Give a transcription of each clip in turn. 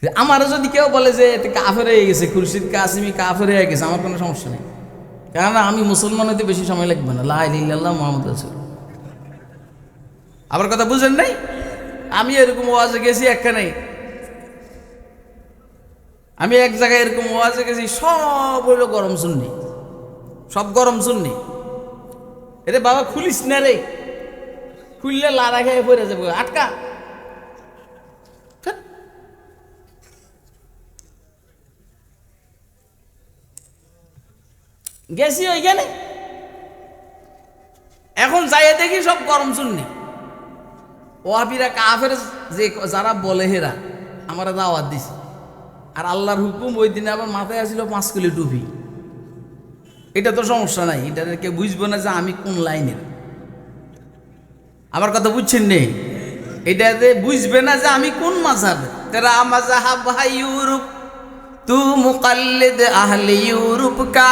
আমারও যদি কেউ বলে যে এতে কাফের হয়ে গেছে, খুরশিদ কাসিমি কাফের হয়ে গেছে, আমার কোনো সমস্যা নেই। কেননা আমি মুসলমান হতে বেশি সময় লাগবে না। লা ইলাহা ইল্লাল্লাহ মুহাম্মাদুর রাসূলুল্লাহ। আবার কথা বুঝেন নাই? আমি এরকম ওয়াজে গেছি একখানেই, আমি এক জায়গায় এরকম ওয়াজে গেছি, সব হইলো গরম সুন্নি, সব গরম সুন্নি। এরে বাবা খুলিস না রে, খুললে লাড়া খেয়ে পড়ে যাবো, আটকা। গেছি ওইখানে, এখন যাইয়ে দেখি সব গরম সুন্নি। ওয়াহাবিরা কাফের যে যারা বলে হেরা আমার দাওয়াত দিছে। আর আল্লাহর হুকুম ওই দিনে আবার মাথায় আসছিল 5 কিলো টুপি। এটা তো সমস্যা নাই, এটা কেউ বুঝবো না যে আমি কোন লাইনের। আমার কথা বুঝছেন নে? এটাতে বুঝবে না যে আমি কোন মাযহাব। তেরা মাযহাব হাই ইউরোপ, তু মুকাল্লিদ আহলে ইউরোপ কা।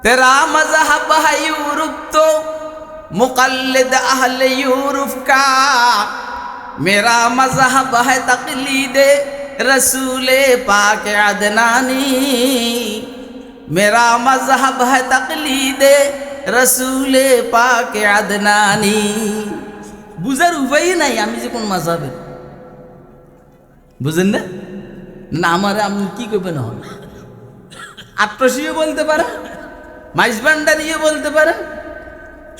तेरा मजहब है यूरोप तो मुकल्लिद अहले यूरोप का, मेरा मजहब है तकलीद रसूल पाक अदनानी, मेरा मजहब है तकलीद रसूल पाक अदनानी। बुझार उपाय नहीं আমি যে কোন মাযহাবের, বুঝেন না? না আমারে আপনি কি করবেন? হন আত্মশীও বলতে পারে, মাইজবান্ডা নিয়ে বলতে পারেন,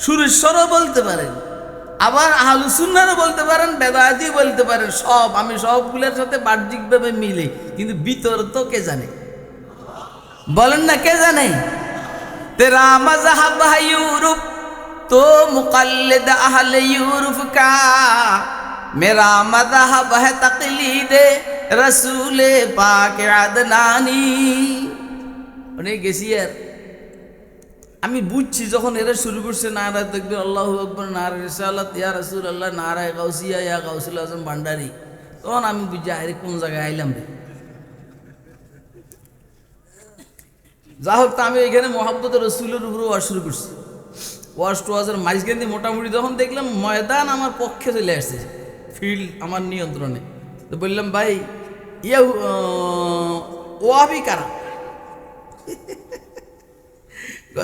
সুরেশ্বরও বলতে পারেন, আবার আহলুস সুন্নাহও বলতে পারেন, বেদায়াতি বলতে পারেন। সব আমি সবগুলোর সাথে বাহ্যিকভাবে মিলে, কিন্তু ভিতর তো কে জানে? বলেন না, কে জানে? তেরা মাযহাব है यूरोप तो मुकल्लिद अहले यूरोप का, मेरा मज़हब है तक़लीद रसूल पाक अदनानी। অনেক গেছি আর আমি বুঝছি যখন এরা শুরু করছে নারা তাকবীর আল্লাহু আকবার, নারা রিসালাত ইয়া রাসূলুল্লাহ, নারা গাউসিয়া ইয়া গাউসুল আজম ভান্ডারী, তখন আমি বুঝছি আরে কোন জায়গায় আইলাম রে। যা হোক, তা আমি এখানে মোহাব্বতের রসুলের উপরে ওয়াজ শুরু করছি। ওয়াজের মাঝখান দিয়ে মোটামুটি যখন দেখলাম ময়দান আমার পক্ষে চলে আসছে, ফিল্ড আমার নিয়ন্ত্রণে, তো বললাম ভাই ইয়া ওয়াহাবি কারা?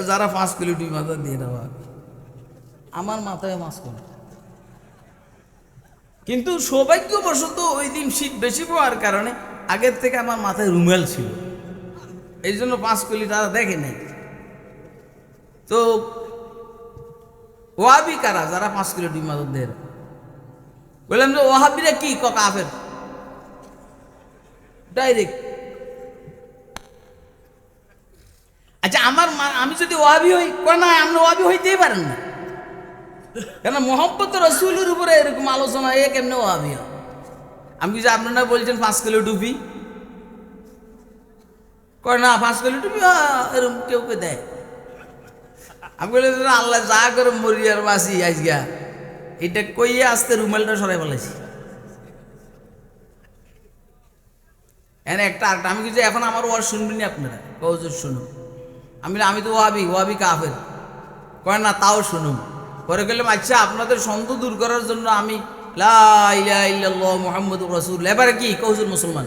যারা 5 কিলো টুপি মাথা দিয়ে নেওয়া। আমার মাথায় মাছ কম, কিন্তু সৌভাগ্যবশত ওই দিন শীত বেশি পড়ার কারণে আগের থেকে আমার মাথায় রুমাল ছিল, এই জন্য 5 কিলো তারা দেখে নাই। তো ওয়াহাবি কারা? যারা 5 কিলো টুপি মাথা দিয়ে। বললাম যে ওয়াহাবিরা কি? কাফের ডাইরেক্ট। আচ্ছা আমি যদি ওয়াহাবি হই, না আপনি ওয়াহাবি হইতেই পারেন না, কেন মোহাম্মদ রসুলের উপরে এরকম আলোচনা এ কেমনে ওয়াহাবি হয়? আমি যে আপনারা বলছেন 5 কিলো টুপি, না 5 কিলো টুপি এরকম কেউ কে দেয়? আমি বলি আল্লাহ যা করে মরি আর বাসি আজগা, এটা কইয়ে আসতে রুমালটা সরাই বলেছি। এনে একটা আরেকটা আমি কিছু এখন আমার ওয়াজ শুনবেনি আপনারা? কৌজোর শুনুন। আমি তো ওয়াহাবি কাফের, কয় না তাও শুনুন। পরে গেলাম আচ্ছা আপনাদের সন্দেহ দূর করার জন্য আমি লা ইলাহা ইল্লাল্লাহ মুহাম্মাদুর রাসূলুল্লাহ, এবারে কি কৌজোর মুসলমান?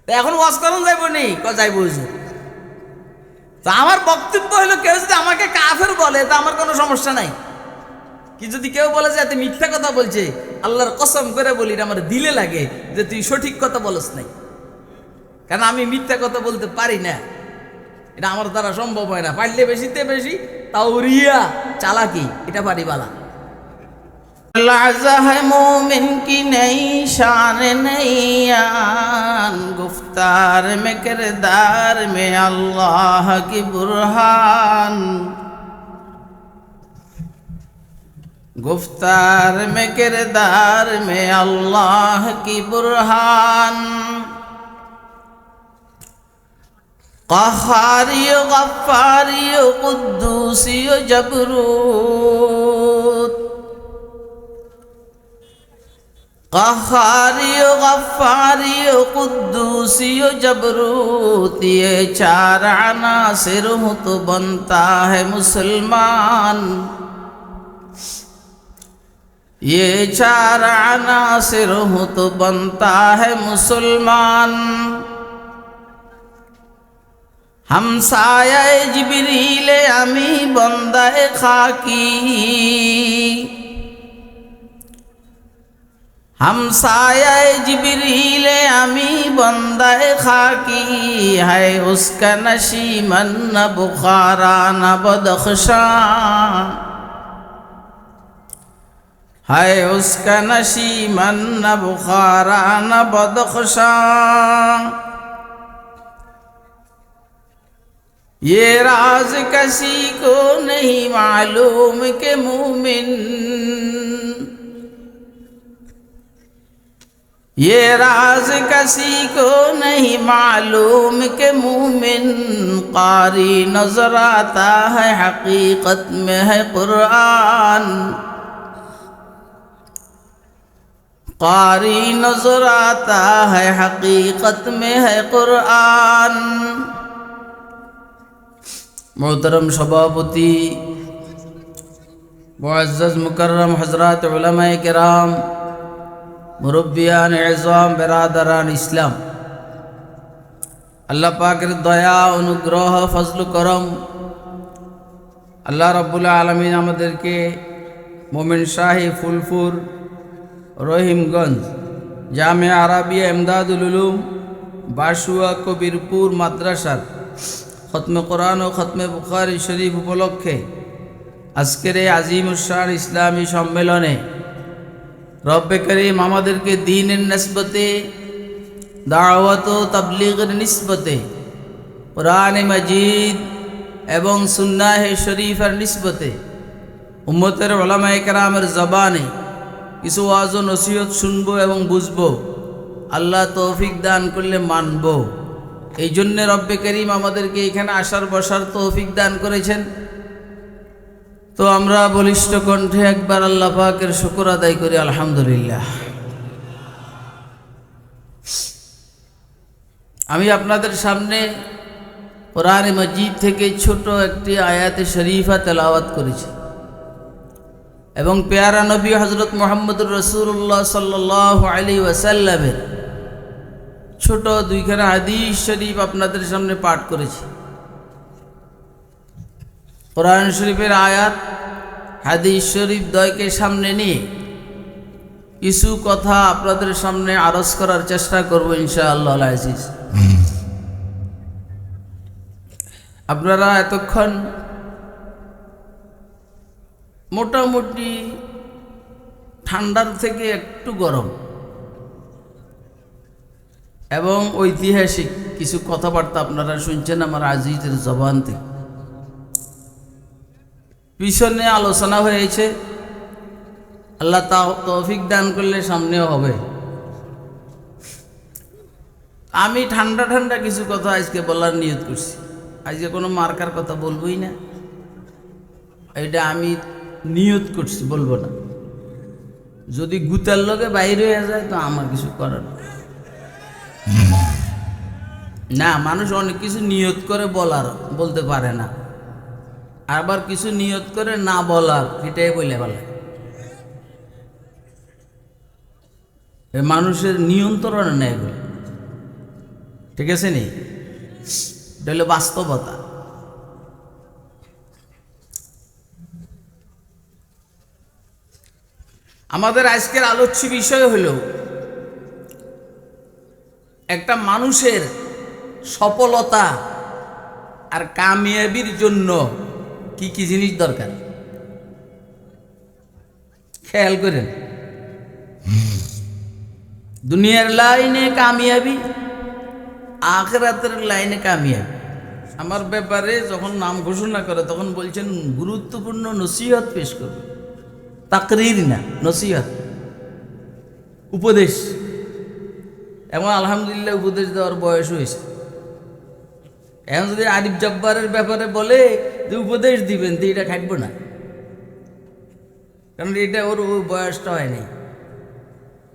এখন ওয়াজ করুন যাইব নি? যাইব হুজুর। তা আমার বক্তব্য হলো, কেউ যদি আমাকে কাফের বলে তা আমার কোনো সমস্যা নাই। কি যদি কেউ বলে যে তুই মিথ্যা কথা বলছে, আল্লাহর কসম করে বলি এটা আমার দিলে লাগে যে তুই সঠিক কথা বলস নাই, কারণ আমি মিথ্যা কথা বলতে পারি না, এটা আমার দ্বারা সম্ভব হয় না। পারলে বেশিতে বেশি তাও রিয়া চালাকি, এটা পারি বালা। लाज़ा है मोमिन की नई शान नैयान, गुफ्तार में किरदार में अल्लाह की बुरहान, गुफ्तार में किरदार में अल्लाह की बुरहान, क़हारी गफ़्फ़ारी क़ुद्दूसी जबरूत, क़हारी गफ़्फ़ारी क़ुद्दूसी जबरूत, ये 4 अनासिर हो तो बनता है मुसलमान। ये चार अनासिर हो तो बनता है मुसलमान। हमसाया जिबरीले आमी बंदाए खाकी, हमसाया जिबरीले आमी बंदाए खाकी, है उसका नशीमन न बुखारा न बदख्शा, है उसका नशीमन न बुखारा न बदख्शा। ये राज किसी को नहीं मालूम के मोमिन, ये राज किसी को नहीं मालूम के मोमिन, कारी नजर आता है हकीकत में है कुरान, कारी नजर आता है हकीकत में है कुरान। मोहतरम सभापति, मुअज़्ज़ज़ मुकर्रम हज़रात उलमाए किराम, मुरब्बियान इज़ाम, बिरादरान इस्लाम, अल्लाह पाकेर दया अनुग्रह फजल करम, अल्लाह रब्बुल आलमीन आमादेरके मोमिन शाही फुलपुर रहीमगंज जामिया आराबिया इमदादुल उलूम बासुआ कबीरपुर माद्रासार खत्मे कुरान और खत्मे बुखारी शरीफ उपलक्षे आजकेर এই আজিমুশান ইসলামী সম্মেলনে রব্বে করিম আমাদেরকে দ্বীনের নিসবতে, দাওয়াত ও তাবলীগের নিসবতে, কুরআনে মাজিদ এবং সুন্নাহ শরীফের নিসবতে উম্মতের উলামায়ে কেরামের জবানে কিছু ওয়াজ ও নসিহত শুনবো এবং বুঝবো। আল্লাহ তৌফিক দান করলে মানবো। এই জন্য রব্বে করিম আমাদেরকে এখানে আসার বসার তৌফিক দান করেছেন। তো আমরা বলিষ্ঠ কণ্ঠে একবার আল্লাহ পাকের শুকর আদায় করি, আলহামদুলিল্লাহ। আমি আপনাদের সামনে কোরআনে মাজিদ থেকে ছোট একটি আয়াতে শরীফা তেলাওয়াত করেছি এবং পেয়ারা নবী হযরত মুহাম্মদুর রাসূলুল্লাহ সাল্লাল্লাহু আলাইহি ওয়াসাল্লামের ছোট দুইখানা হাদিস শরীফ আপনাদের সামনে পাঠ করেছি। কোরআন শরীফের আয়াত হাদিস শরীফ দ্বয়কে সামনে নিয়ে কিছু কথা আপনাদের সামনে আরজ করার চেষ্টা করব ইনশাআল্লাহ আল আজিজ। আপনারা এতক্ষণ মোটামুটি ঠান্ডার থেকে একটু গরম এবং ঐতিহাসিক কিছু কথাবার্তা আপনারা শুনছেন আমার আজিজের জবান থেকে। পিছনে আলোচনা হয়েছে, আল্লাহ তৌফিক দান করলে সামনেও হবে। আমি ঠান্ডা ঠান্ডা কিছু কথা আজকে বলার নিয়ত করছি। আজকে কোনো মার্কার কথা বলবোই না, এটা আমি নিয়ত করছি, বলবো না। যদি গুতার লগে বাইরে হয়ে যায় তো আমার কিছু করার না। মানুষ অনেক কিছু নিয়ত করে বলতে পারে না, আবার কিছু নিয়ত করে না বলার, এটাই বলে বলে। মানুষের নিয়ন্ত্রণ নেই বলে, ঠিক আছে নি? এটা হলো বাস্তবতা। আমাদের আজকের আলোচ্য বিষয় হলো একটা মানুষের সফলতা আর কামিয়াবির জন্য কি কি জিনিস দরকার। খেয়াল করেন, দুনিয়ার লাইনে কামিয়াবি, আখিরাতের লাইনে কামিয়াবি। আমার ব্যাপারে যখন নাম ঘোষণা করে তখন বলছেন গুরুত্বপূর্ণ নসিহত পেশ করবে। তাকরির না, নসিহত, উপদেশ। এবং আলহামদুলিল্লাহ উপদেশ দেওয়ার বয়স হয়েছে। এখন যদি আরিফ জব্বারের ব্যাপারে বলে যে উপদেশ দিবেন তো এটা খাটবো না, কারণ এটা ওর বয়সটা হয় নাই।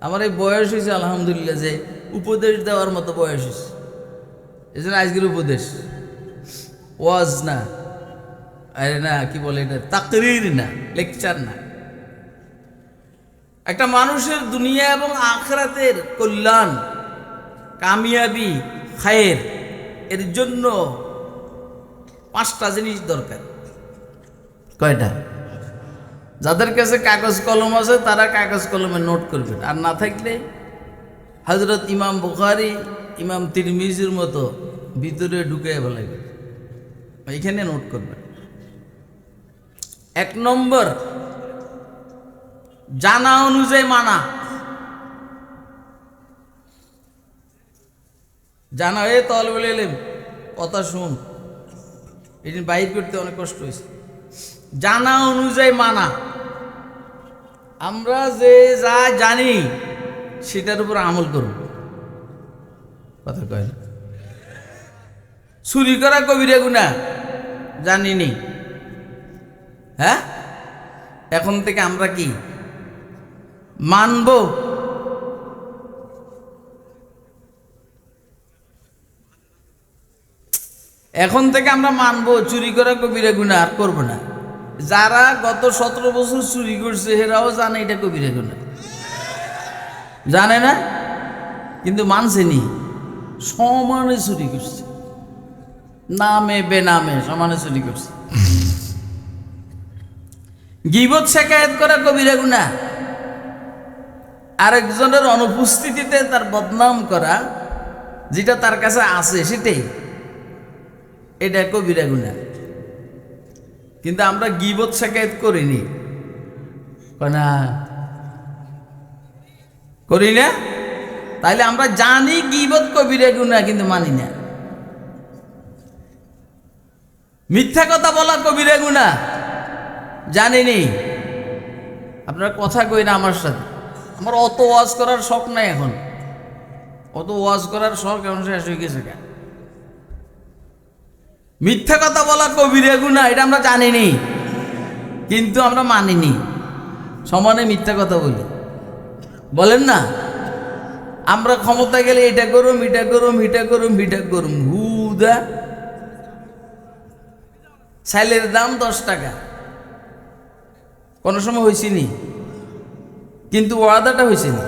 আমার এই বয়স হয়েছে আলহামদুলিল্লাহ, যে উপদেশ দেওয়ার মতো বয়স হয়েছে। এই জন্য আজকের উপদেশ ওয়াজ না, আরে না কি বলে এটা, তাকরির না, লেকচার না। একটা মানুষের দুনিয়া এবং আখিরাতের কল্যাণ, কামিয়াবি, খায়ের এর জন্য 5টা জিনিস দরকার। কয়টা? যাদের কাছে কাগজ কলম আছে তারা কাগজ কলমে নোট করবেন, আর না থাকলে হযরত ইমাম বুখারী, ইমাম তিরমিজির মতো ভিতরে ঢুকে ফেলাইবেন, এইখানে নোট করবেন। 1 নম্বর, জানা অনুযায়ী মানা। জানা হয়ে তলবুল ইলম, কথা শুন, এদিন বাইর করতে অনেক কষ্ট হয়েছে। জানা অনুযায়ী মানা, আমরা যে যা জানি সেটার উপর আমল করব। কথা কয় না? চুরি করা কবিরা গুনাহ জানিনি, হ্যাঁ? এখন থেকে আমরা কি মানব? এখন থেকে আমরা মানবো চুরি করা কবিরা গুনাহ আর করবো না। যারা গত 17 বছর চুরি করছে এরাও জানে এটা কবিরা গুনাহ, জানে না কিন্তু মানছে নি, সমানে চুরি করছে, নামে বেনামে সমানে চুরি করছে। গীবত শিকায়েত করা কবিরা গুনাহ, আরেকজনের অনুপস্থিতিতে তার বদনাম করা, যেটা তার কাছে আছে সেটাই, এটা কবিরা গুনাহ। কিন্তু আমরা গীবত শিকায়েত করিনি, না করি না, তাইলে আমরা জানি গীবত কবিরা গুনাহ কিন্তু মানি না। মিথ্যা কথা বলা কবিরা গুনাহ, জানিনি। আপনারা কথা কই না আমার সাথে, আমার অত ওয়াজ করার শখ নাই এখন, অত ওয়াজ করার শখ এখন শেষ হয়ে গেছে। মিথ্যা কথা বলা কবিরা গুনাহ, এটা আমরা জানিনি কিন্তু আমরা মানিনি, সমানে মিথ্যা কথা বলি। বলেন না, আমরা ক্ষমতা গেলে এটা করুম, এটা করুম, এটা করুম, এটা করুম, হুদা সাইলের দাম 10 টাকা, কোনো সময় হয়েছিনি কিন্তু ওয়াদাটা হয়েছিনি।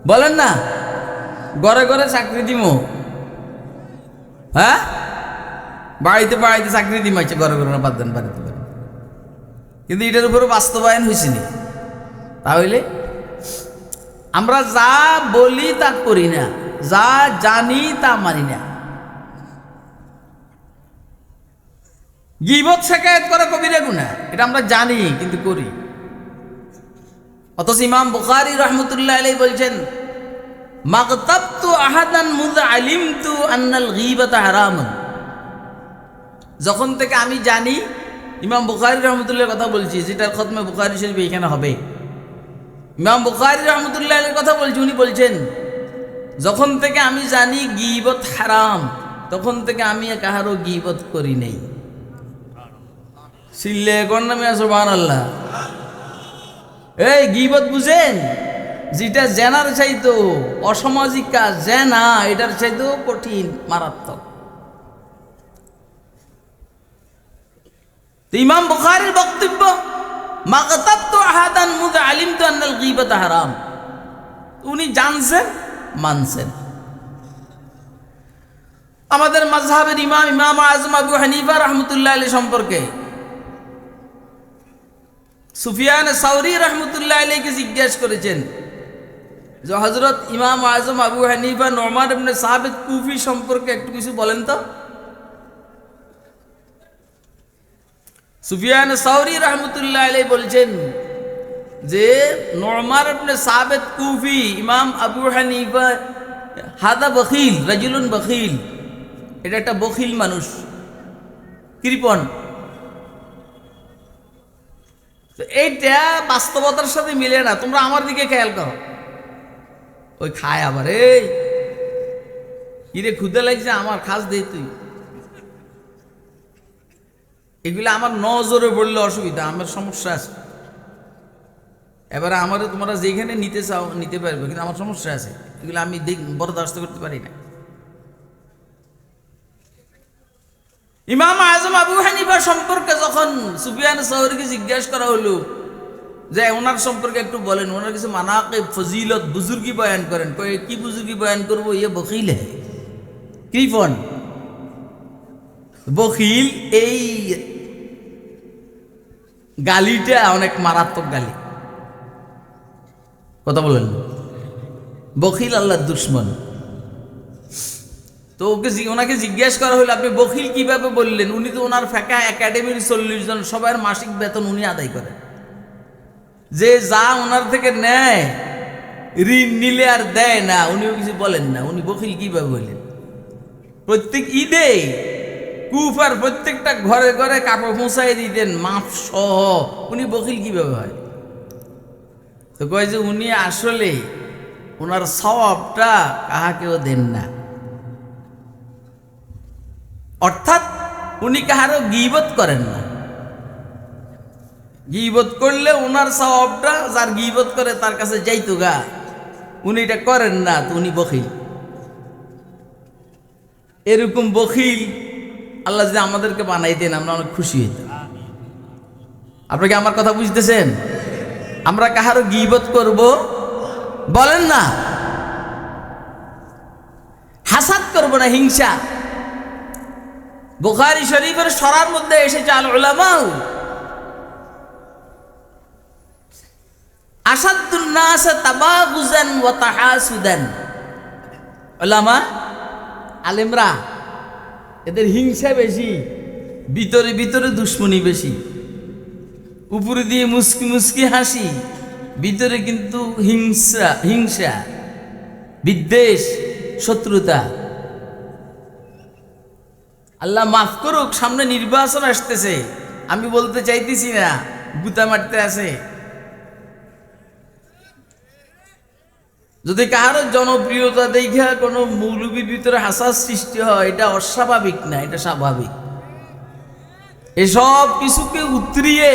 বলেন না, ঘরে ঘরে চাকরি দিব, হ্যাঁ, বাড়িতে বাড়িতে চাকরি দিমাইছে, ঘরে ঘরে বাদ দেন বাড়িতে, কিন্তু এটার উপরে বাস্তবায়ন হয়েছিনি। তাহলে আমরা যা বলি তা করি না, যা জানি তা মানি না। গীবত শিকায়েত করা কবিরা গুনাহ, এটা আমরা জানি কিন্তু করি। অথচ ইমাম বুখারী রাহমাতুল্লাহ আলাইহি বলছেন, মাগতাবতু আহাদান মুযা আলিমতু আন্নাল গীবাতা হারামুন। যখন থেকে আমি জানি, ইমাম বুখারী রাহমাতুল্লাহর কথা বলছি, যেটা খতমে বুখারী শরীফ এখানে হবে, ইমাম বুখারী রাহমাতুল্লাহ আলাইহির কথা বলছি। উনি বলছেন, যখন থেকে আমি জানি গীবত হারাম, তখন থেকে আমি কাহারও গীবত করি নাই। সিল্লে কোন নামে সুবহানাল্লাহ। এই গীবত বুঝেন, যেটা জেনার চাইতো অসামাজিক কাজ, জেনা এটার চাইতো কঠিন, মারাত্মক। ইমাম বুখারীর বক্তব্য, মাগতাবতু আহাদান মুযা আলিমতু আন্নাল গীবাতা হারাম। উনি জানছেন, মানছেন। আমাদের মাযহাবের ইমাম, ইমাম আযম আবু হানিফা রাহমাতুল্লাহ আলাইহি সম্পর্কে সুফিয়ান সাউরি রাহমাতুল্লাহ আলাইহিকে জিজ্ঞাসা করেছেন যে, হযরত ইমাম আযম আবু হানিফা নুমান ইবনে সাবিত কুফি সম্পর্কে একটু কিছু বলেন তো। সুফিয়ান সাউরি রাহমাতুল্লাহ আলাইহি বলছেন যে, নুমান ইবনে সাবিত কুফি, ইমাম আবু হানিফা, হাদা বখিল, রাজুলুন বখিল, এটা একটা বখিল মানুষ, কৃপণ। এইটা বাস্তবতার সাথে মিলে না। তোমরা আমার দিকে খেয়াল করো, ওই খায় আবার, এই কিরে ক্ষুদা লাগছে আমার, খাস দে তুই। এগুলো আমার নজরে পড়লে অসুবিধা, আমার সমস্যা আছে। এবারে আমারও তোমরা যেখানে নিতে চাও নিতে পারবে, কিন্তু আমার সমস্যা আছে, এগুলো আমি বরদাস্ত করতে পারি না। ইমাম আযম আবু হানিফা সম্পর্কে যখন সুফিয়ান সাউরিকে জিজ্ঞাসা করা হলো যে ওনার সম্পর্কে একটু বলেন, ওনার কিছু মানাকে ফজিলত বুজুর্গি বয়ান করেন। কি বুজুর্গি বয়ান করবো? ইয়ে বখিল হে। কি ফোন বখিল? এই গালিটা অনেক মারাত্মক গালি। কথা বলেন, বখিল আল্লাহর দুশ্মন। তো ওনাকে জিজ্ঞেস করা হলো আপনি বখিল কিভাবে বললেন? উনি তো ওনার ফেকা একাডেমির 40 জন সবার মাসিক বেতন উনি আদায় করেন। যে যা ওনার থেকে নেয়, ঋণ নিলে আর দেয় না, উনিও কিছু বলেন না। উনি বখিল কিভাবে বললেন? প্রত্যেক ঈদে কুফার প্রত্যেকটা ঘরে ঘরে কাপড় পৌঁছাই দিতেন মাপ সহ। উনি বখিল কিভাবে হয়? তো কয় যে উনি আসলে ওনার সওয়াবটা কাহাকেও দেন না। অর্থাৎ উনি কাহারও গীবত করেন না। গীবত করলে ওনার সওয়াবটা যার গীবত করে তার কাছে যাইতো গা, উনি এটা করেন না, তো উনি বখিল। এরকম বখিল আল্লাহ যদি আমাদেরকে বানাইতেন আমরা অনেক খুশি হইতাম। আপনি কি আমার কথা বুঝতেছেন? আমরা কাহারও গীবত করব বলেন না, হাসাদ করব না, হিংসা। বুখারী শরীফের সরার মধ্যে এসেছে আল উলামা আসাদুন নাস তাবাগুজান ওয়া তাহাসুদান। উলামা আলেমরা এদের হিংসা বেশি, ভিতরে ভিতরে দুশ্মনী বেশি। উপরে দিয়ে মুস্কি মুস্কি হাসি, ভিতরে কিন্তু হিংসা বিদ্বেষ শত্রুতা। আল্লাহ মাফ করুক, সামনে নির্বাচন আসতেছে। আমি বলতে চাইতেছি না, গুতা মারতে আছে। যদি কাহারো জনপ্রিয়তা দেখা কোনো মৌলবীর ভিতরে হাসার সৃষ্টি হয়, এটা অস্বাভাবিক না, এটা স্বাভাবিক। এসব কিছুকে উতরিয়ে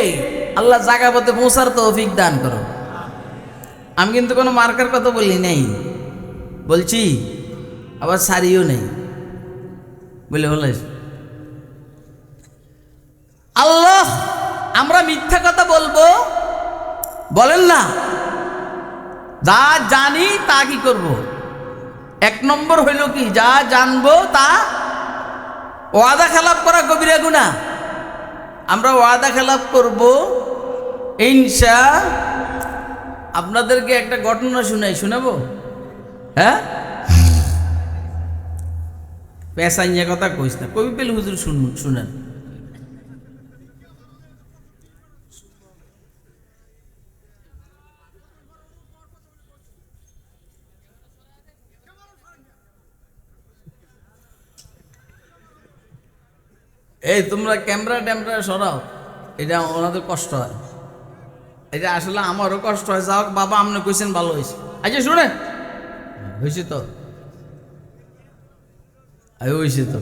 আল্লাহ জায়গা পথে পৌঁছার তৌফিক দান করো। আমি কিন্তু কোনো মার্কার কথা বলি নাই, বলছি আবার সারিও নেই বলে বলে আল্লাহ আমরা মিথ্যা কথা বলবো বলেন না। যা জানি তা কি করব? 1 নম্বর হইল কি, যা জানবো তা ওয়াদা খেলাপ করা কবিরা গুনাহ। আমরা ওয়াদা খেলাপ করব ইনশা। আপনাদেরকে একটা ঘটনা শোনাবো। হ্যাঁ, পেশাইয়া কথা কইস না, কবি পেলে হুজুর শুনেন। এই তোমরা ক্যামেরা সরাও, এটা ওনাদের কষ্ট হয়। এটা আসলে আমারও কষ্ট হয়। যাও বাবা, আপনি কইছেন ভালো হয়েছে। আচ্ছা শুনে হয়েছে তো, হয়েছে তো।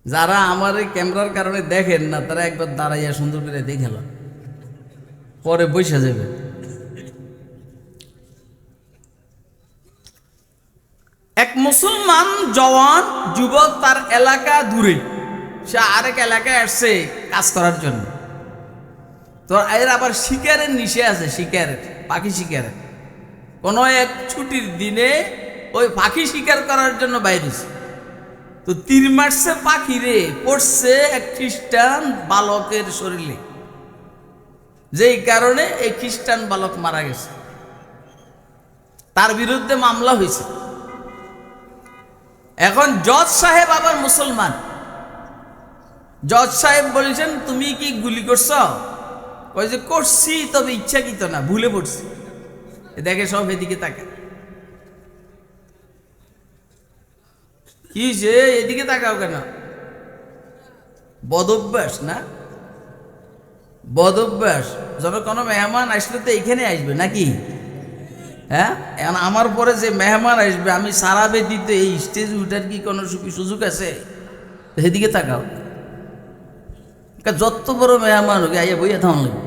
যারা আমার এই ক্যামেরার কারণে দেখেন না, তারা একবার দাঁড়াইয়া সুন্দর করে দেখে লো, পরে বসে যাবে। এক মুসলমান জওয়ান যুবক, তার এলাকা দূরে, সে আরেক এলাকায় আসছে কাজ করার জন্য। তো এর আবার শিকারের নিশে আছে, শিকারের পাখি শিকারের। কোনো এক ছুটির দিনে ওই পাখি শিকার করার জন্য বাইরেছে। তো তীর মারছে পাখিরে, পড়ছে এক খ্রিস্টান বালকের শরীরে, যেই কারণে এই খ্রিস্টান বালক মারা গেছে। তার বিরুদ্ধে মামলা হয়েছে। এখন জজ সাহেব আবার মুসলমান। জজ সাহেব বলেছেন তুমি কি গুলি করছ? কই যে করছি, তবে ইচ্ছাকৃত না, ভুলে পড়ছি। দেখে সব এদিকে তাকা, কি যে এদিকে তাকাও কেন? বদভ্যাস না, বদভ্যাস। যখন কোনো মেহমান আসলে তো এখানে আসবে নাকি? হ্যাঁ, এখন আমার পরে যে মেহমান আসবে, আমি সারা বেদিতে এই স্টেজ উঠার কি কোনো সুযোগ আছে? সেদিকে তাকাও। যত বড় মেহমান হোক আইয়া বইয়া থাম লাগবে।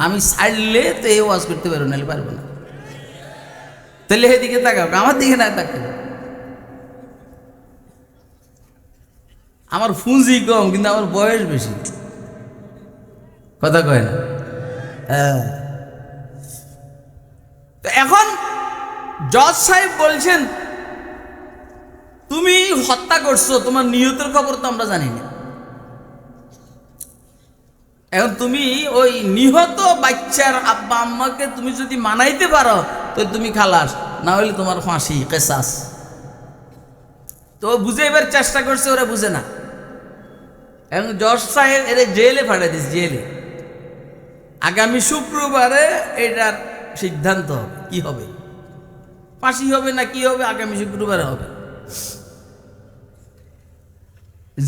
আমি ছাড়লে তো এই ওয়াজ করতে পারবো, নাহলে পারবো না। তাহলে সেদিকে তাকাও, আমার দিকে না তাকাও। আমার পুঁজি কম, কিন্তু আমার বয়স বেশি। কথা কয় না। হ্যাঁ। তো এখন জজ সাহেব বলছেন তুমি হত্যা করছো, তোমার নিহতের খবর তো আমরা জানি না। এখন তুমি ওই নিহত বাচ্চার আব্বা আম্মাকে তুমি যদি মানাইতে পারো তো তুমি খালাস, না হলে তোমার ফাঁসি, কেসাস। তো বুঝে এবার চেষ্টা করছে, ওরা বুঝে না। এখন জজ সাহেব এর জেলে পাঠিয়ে দিস, জেলে। আগামী শুক্রবারে এটার সিদ্ধান্ত হবে, কি হবে, ফাঁসি হবে না কি হবে, আগামী শুক্রবারে হবে।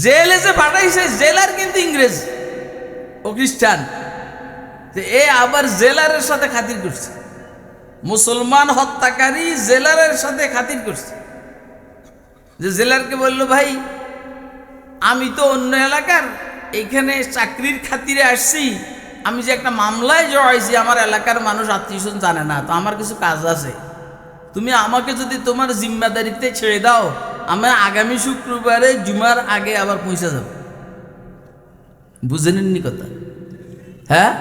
জেলে যে পাঠাইছে, জেলার কিন্তু ইংরেজ, ও খ্রিস্টান। এ আবার জেলারের সাথে খাতির করছে, মুসলমান হত্যাকারী জেলারের সাথে খাতির করছে। যে জেলারকে বলল, ভাই আমি তো অন্য এলাকার, এইখানে চাকরির খাতিরে আসছি, আমি যে একটা মামলায় জড়াইছি, আমার এলাকার মানুষ আত্মীয়স্বজন জানে না, তো আমার কিছু কাজ আছে, তুমি আমাকে যদি তোমার জিম্মাদারিতে ছেড়ে দাও, আমি আগামী শুক্রবারে জুমার আগে আবার পৌঁছে যাব। বুঝে নেননি কথা? হ্যাঁ,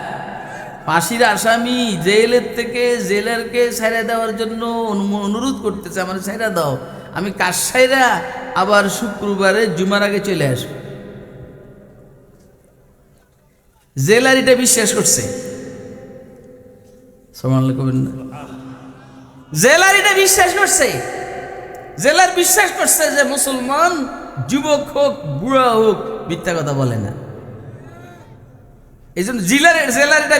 ফাঁসির আসামি জেলের থেকে জেলারকে ছেড়ে দেওয়ার জন্য অনুরোধ করতেছে, আমার ছেড়ে দাও, আমি কাজ সাইরা আবার শুক্রবারে জুমার আগে চলে আসব। জেলার এটা বিশ্বাস করছে, জেলার এটা বিশ্বাস করছে। জেলার বিশ্বাস করছে যে মুসলমান যুবক হোক বুড়া হোক মিথ্যা কথা বলে না, এই জন্য জেলার এটা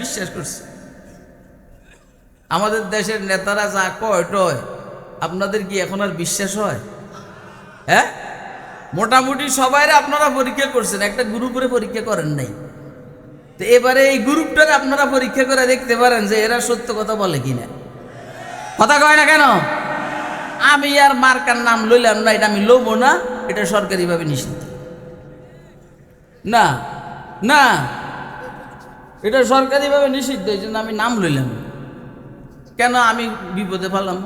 বিশ্বাস করছে। আমাদের দেশের নেতারা যা কয় টয়, আপনাদের কি এখন আর বিশ্বাস হয়? হ্যাঁ, মোটামুটি সবাই আপনারা পরীক্ষা করছেন, একটা গ্রুপে পরীক্ষা করেন নাই। তো এবারে এই গ্রুপটারে আপনারা পরীক্ষা করে দেখতে পারেন যে এরা সত্য কথা বলে কিনা। কথা কয় না কেন? আমি আর মার্কার নাম লইলাম না, এটা আমি লবো না, এটা সরকারিভাবে নিষিদ্ধ। না না, এটা সরকারিভাবে নিষিদ্ধ, এই জন্য আমি নাম লইলাম। কেন? আমি বিপদে ফেলাম।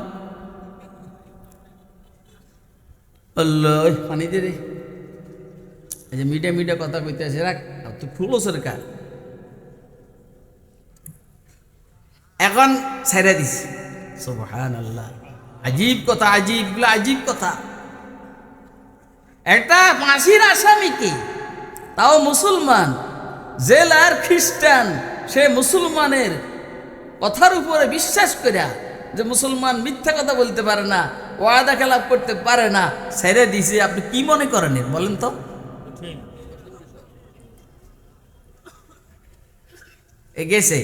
আল্লাহ পানি দে রে, এই যে মিডিয়া মিডিয়া কথা কইতে আছে, রাখ তুই ফুলো সরকার। এখন ছেড়ে দিস, সুবহানাল্লাহ। আজীব কথা, আজীব, এগুলো আজীব কথা। একটা ফাঁসির আসামিকে, তাও মুসলমান, জেলার খ্রিস্টান, সে মুসলমানের কথার উপরে বিশ্বাস করিয়া যে মুসলমান মিথ্যা কথা বলতে পারে না, ওয়াদা খেলাপ করতে পারে না, ছেড়ে দিছে। আপনি কি মনে করেন বলেন তো? এ গেছে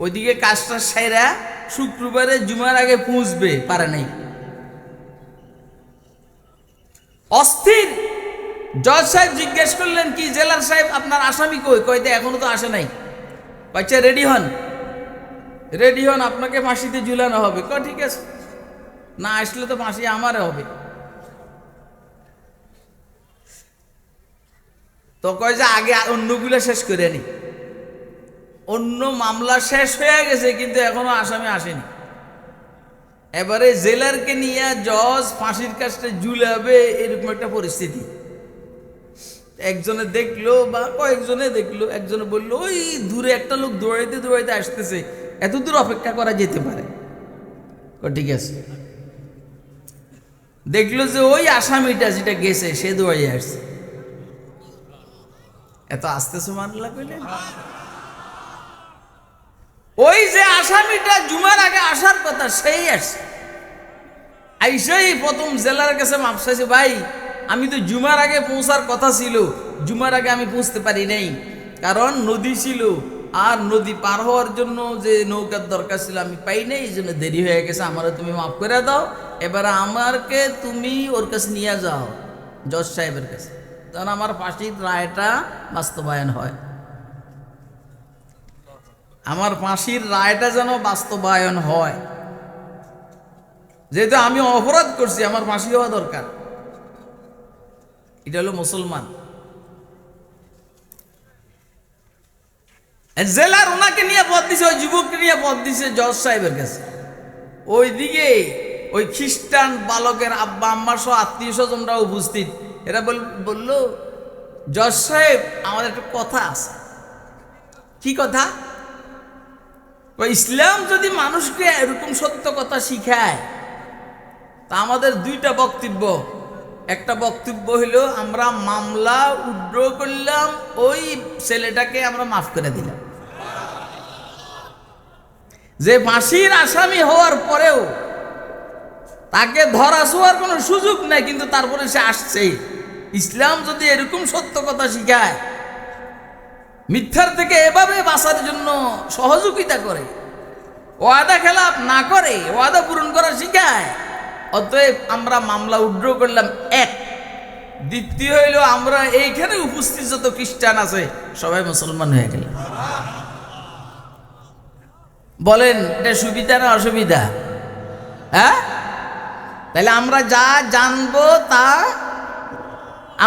ওইদিকে কাজটা সেরা শুক্রবারে জুমার আগে পৌঁছবে, পারে নাই, অস্থির। জজ সাহেব জিজ্ঞেস করলেন, কি জেলার সাহেব আপনার আসামি কই? কইতে এখনো তো আসে নাই। বাচ্চা রেডি হন, রেডি হন, আপনাকে ফাঁসিতে ঝুলানো হবে। কয় ঠিক আছে, না আসলে তো ফাঁসি আমারে হবে। তো কয় যে আগে অন্যগুলো শেষ করে নি, অন্য মামলা শেষ হয়ে গেছে কিন্তু এখনো আসামি আসেনি। এবারে জেলারকে নিয়ে জজ ফাঁসির কাজটা ঝুলাবে, এরকম একটা পরিস্থিতি। একজনে দেখলো বা কয়েকজনে দেখলো, একজনে বললো ওই দূরে একটা লোক দৌড়াইতে দৌড়াইতে আসতেছে, এত দূর অপেক্ষা করা যেতে পারে। ঠিক আছে, দেখলো যে ওই আসামিটা যেটা গেছে সে দৌড়াইয়ে আসছে। এত আস্তে সুবহানাল্লাহ কইলেন। ওই যে আসামিটা জুমার আগে আসার কথা সেই আসছে, আইসেই প্রথম জেলার কাছে মাপ চাইছে, ভাই আমি তো জুমার আগে পৌঁছার কথা ছিল, জুমার আগে আমি পৌঁছতে পারি নাই, কারণ নদী ছিল, আর নদী পার হওয়ার জন্য যে নৌকার দরকার ছিল আমি পাই নাই, এই জন্য দেরি হয়ে গেছে, আমারও তুমি মাফ করে দাও। এবার আমারকে তুমি ওর কাছে নিয়ে যাও, জজ সাহেবের কাছে, তখন আমার ফাঁসির রায়টা বাস্তবায়ন হয়, আমার ফাঁসির রায়টা যেন বাস্তবায়ন হয়। যেহেতু আমি অপরাধ করছি, আমার ফাঁসি হওয়া দরকার। এটা হলো মুসলমান। জেলার ওনাকে নিয়ে পথ দিছে, ওই যুবককে নিয়ে পথ দিছে জজ সাহেবের কাছে। ওইদিকে ওই খ্রিস্টান বালকের আব্বা আম্মার সহ আত্মীয় স্বজনরা উপস্থিত। এরা বলল, জজ সাহেব আমাদের একটা কথা আছে। কি কথা? ইসলাম যদি মানুষকে এরকম সত্য কথা শিখায়, তা আমাদের দুইটা বক্তব্য। একটা বক্তব্য হইল আমরা মামলা উইথড্র করলাম, ওই ছেলেটাকে আমরা মাফ করে দিলাম। যে ফাঁসির আসামি হওয়ার পরেও তাকে ধরা ছোঁয়ার কোনো সুযোগ নেই, কিন্তু তারপরে সে আসছে। ইসলাম যদি এরকম সত্য কথা শিখায়, মিথ্যার থেকে এভাবে বাঁচার জন্য সহযোগিতা করে, ওয়াদা খেলাপ না করে ওয়াদা পূরণ করা শিখায়, অতএব আমরা মামলা উইথড্র করলাম। এক। দ্বিতীয় হইল আমরা এইখানে উপস্থিত যত খ্রিস্টান আছে সবাই মুসলমান হয়ে গেল। বলেন এটা সুবিধা না অসুবিধা? হ্যাঁ, তাহলে আমরা যা জানবো তা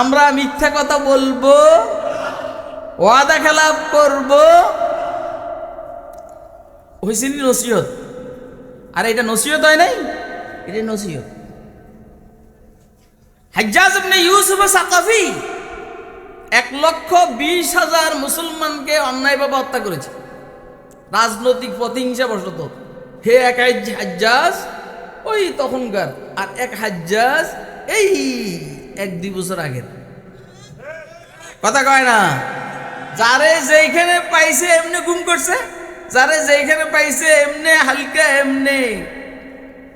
আমরা মিথ্যা কথা বলবো, ওয়াদা খেলাপ করবো, হয়েছে নসিহত। আর এটা নসিহত হয় নাই, এটা নসিহত। হাজ্জাজ ইবনে ইউসুফ সাকাফি 1,20,000 মুসলমানকে অন্যায়ভাবে হত্যা করেছে রাজনৈতিক প্রতিহিংসা বশত। হে এক হাজ্জাজ ওই তখনকার, আর এক হাজ্জাজ এই 1-2 বছর আগের কথা কয় না। যারে যেখানে পাইছে এমনি গুম করছে, যারে যেখানে পাইছে এমনি হালকা এমনি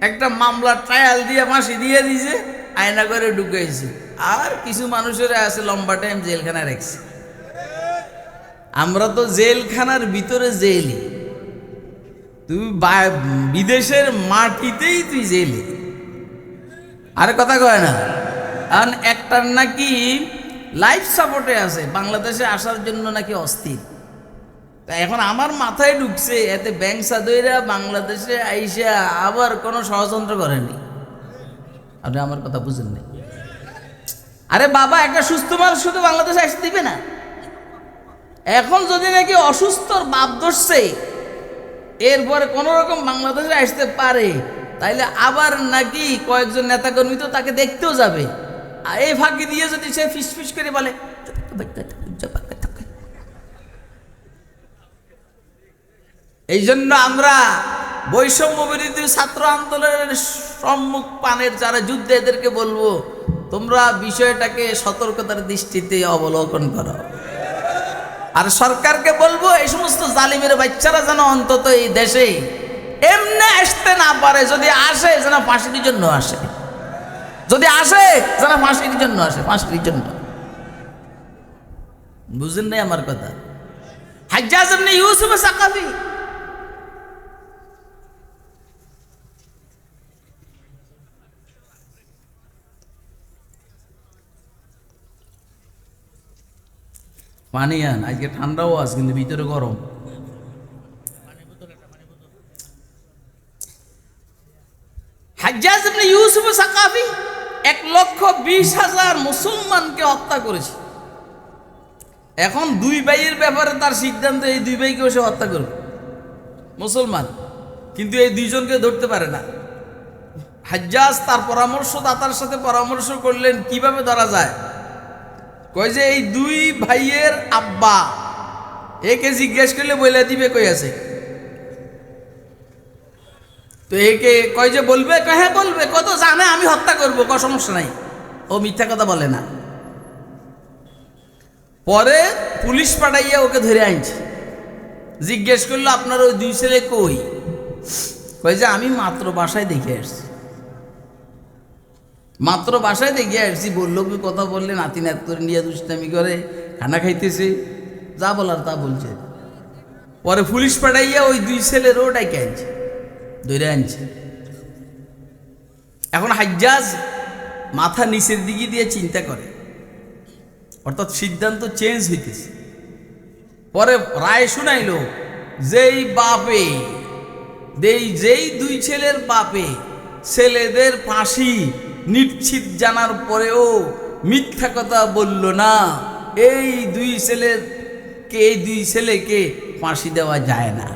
একটা মামলা ট্রায়াল দিয়ে ফাঁসি দিয়ে দিয়েছে, আয়না করে ঢুকাইছে। আর কিছু মানুষের আছে লম্বা টাইম জেলখানায় রাখছে। আমরা তো জেলখানার ভিতরে জেলি, তুই বিদেশের মাটিতেই তুই জেলি। আর কথা কয় না। কারণ একটার নাকি লাইফ সাপোর্টে আছে, বাংলাদেশে আসার জন্য নাকি অস্থির। তা এখন আমার মাথায় ঢুকছে এতে ব্যাংক সাদইরা বাংলাদেশে আইসা আবার কোনো ষড়যন্ত্র করেনি। আপনি আমার কথা বুঝেন নাই? আরে বাবা, একটা সুস্থ মানুষ শুধু বাংলাদেশে আসতে দিবে না। এখন যদি নাকি অসুস্থর বাপ ধরছে, এরপরে কোন রকম বাংলাদেশে আসতে পারে, তাইলে আবার নাকি কয়েকজন নেতাকর্মী তো তাকে দেখতেও যাবে। আর এই ফাঁকি দিয়ে যদি সে ফিস করে বলে, এই জন্য আমরা বৈষম্য বিরোধী ছাত্র আন্দোলনের সম্মুখ পানের যারা যুদ্ধে, এদেরকে বলবো তোমরা বিষয়টাকে সতর্কতার দৃষ্টিতে অবলোকন করো। আর সরকারকে বলবো এই সমস্ত জালিমের বাচ্চারা যেন অন্তত এই দেশে এমনি আসতে না পারে। যদি আসে যেন ফাঁসির জন্য আসে, যদি আসে যেন ফাঁসির জন্য আসে, ফাঁসির জন্য। বুঝেন নাই আমার কথা? হাজ্জাজ ইবনে ইউসুফ সাকাফি পানি আন, আজকে ঠান্ডাও আছে কিন্তু ভিতরে গরম। হাজ্জাজ ইবনে ইউসুফ সাকাফি 1,20,000 মুসলমানকে হত্যা করেছে। এখন 2 ভাইয়ের ব্যাপারে তার সিদ্ধান্ত, এই 2 ভাইকেও সে হত্যা করবে, মুসলমান, কিন্তু এই 2 জনকে ধরতে পারে না। হাজ্জাজ তার পরামর্শদাতার সাথে পরামর্শ করলেন কিভাবে ধরা যায়। কয় যে এই 2 ভাইয়ের আব্বা, একে জিজ্ঞেস করলে বলে দিবে কই আছে। তো একে কয় যে বলবে, হ্যাঁ বলবে, কত জানে আমি হত্যা করবো, কোনো সমস্যা নাই, ও মিথ্যা কথা বলে না। পরে পুলিশ পাঠাইয়া ওকে ধরে আনছে। জিজ্ঞেস করলো আপনার ওই 2 ছেলে কই? কয় যে আমি মাত্র বাসায় দেখে আসছি, মাত্র বাসায় দেখে আসছি। বললো কি কথা বললে, নাতি নাত করে নিয়ে দুষ্টামি করে খানা খাইতেছে, যা বলার তা বলছে। পরে পুলিশ পাঠাইয়া ওই 2 ছেলের ও ডাইকে আনছে, ধরে আনছে। এখন হাজ্জাজ মাথা নিচের দিকে দিয়ে চিন্তা করে, অর্থাৎ সিদ্ধান্ত চেঞ্জ হইতেছে। পরে রায় শুনাইল যেই বাপে, যেই 2 ছেলের বাপে ছেলেদের ফাঁসি নিশ্চিত জানার পরেও মিথ্যা কথা বলল না, এই 2 ছেলেকে ফাঁসি দেওয়া যায় না।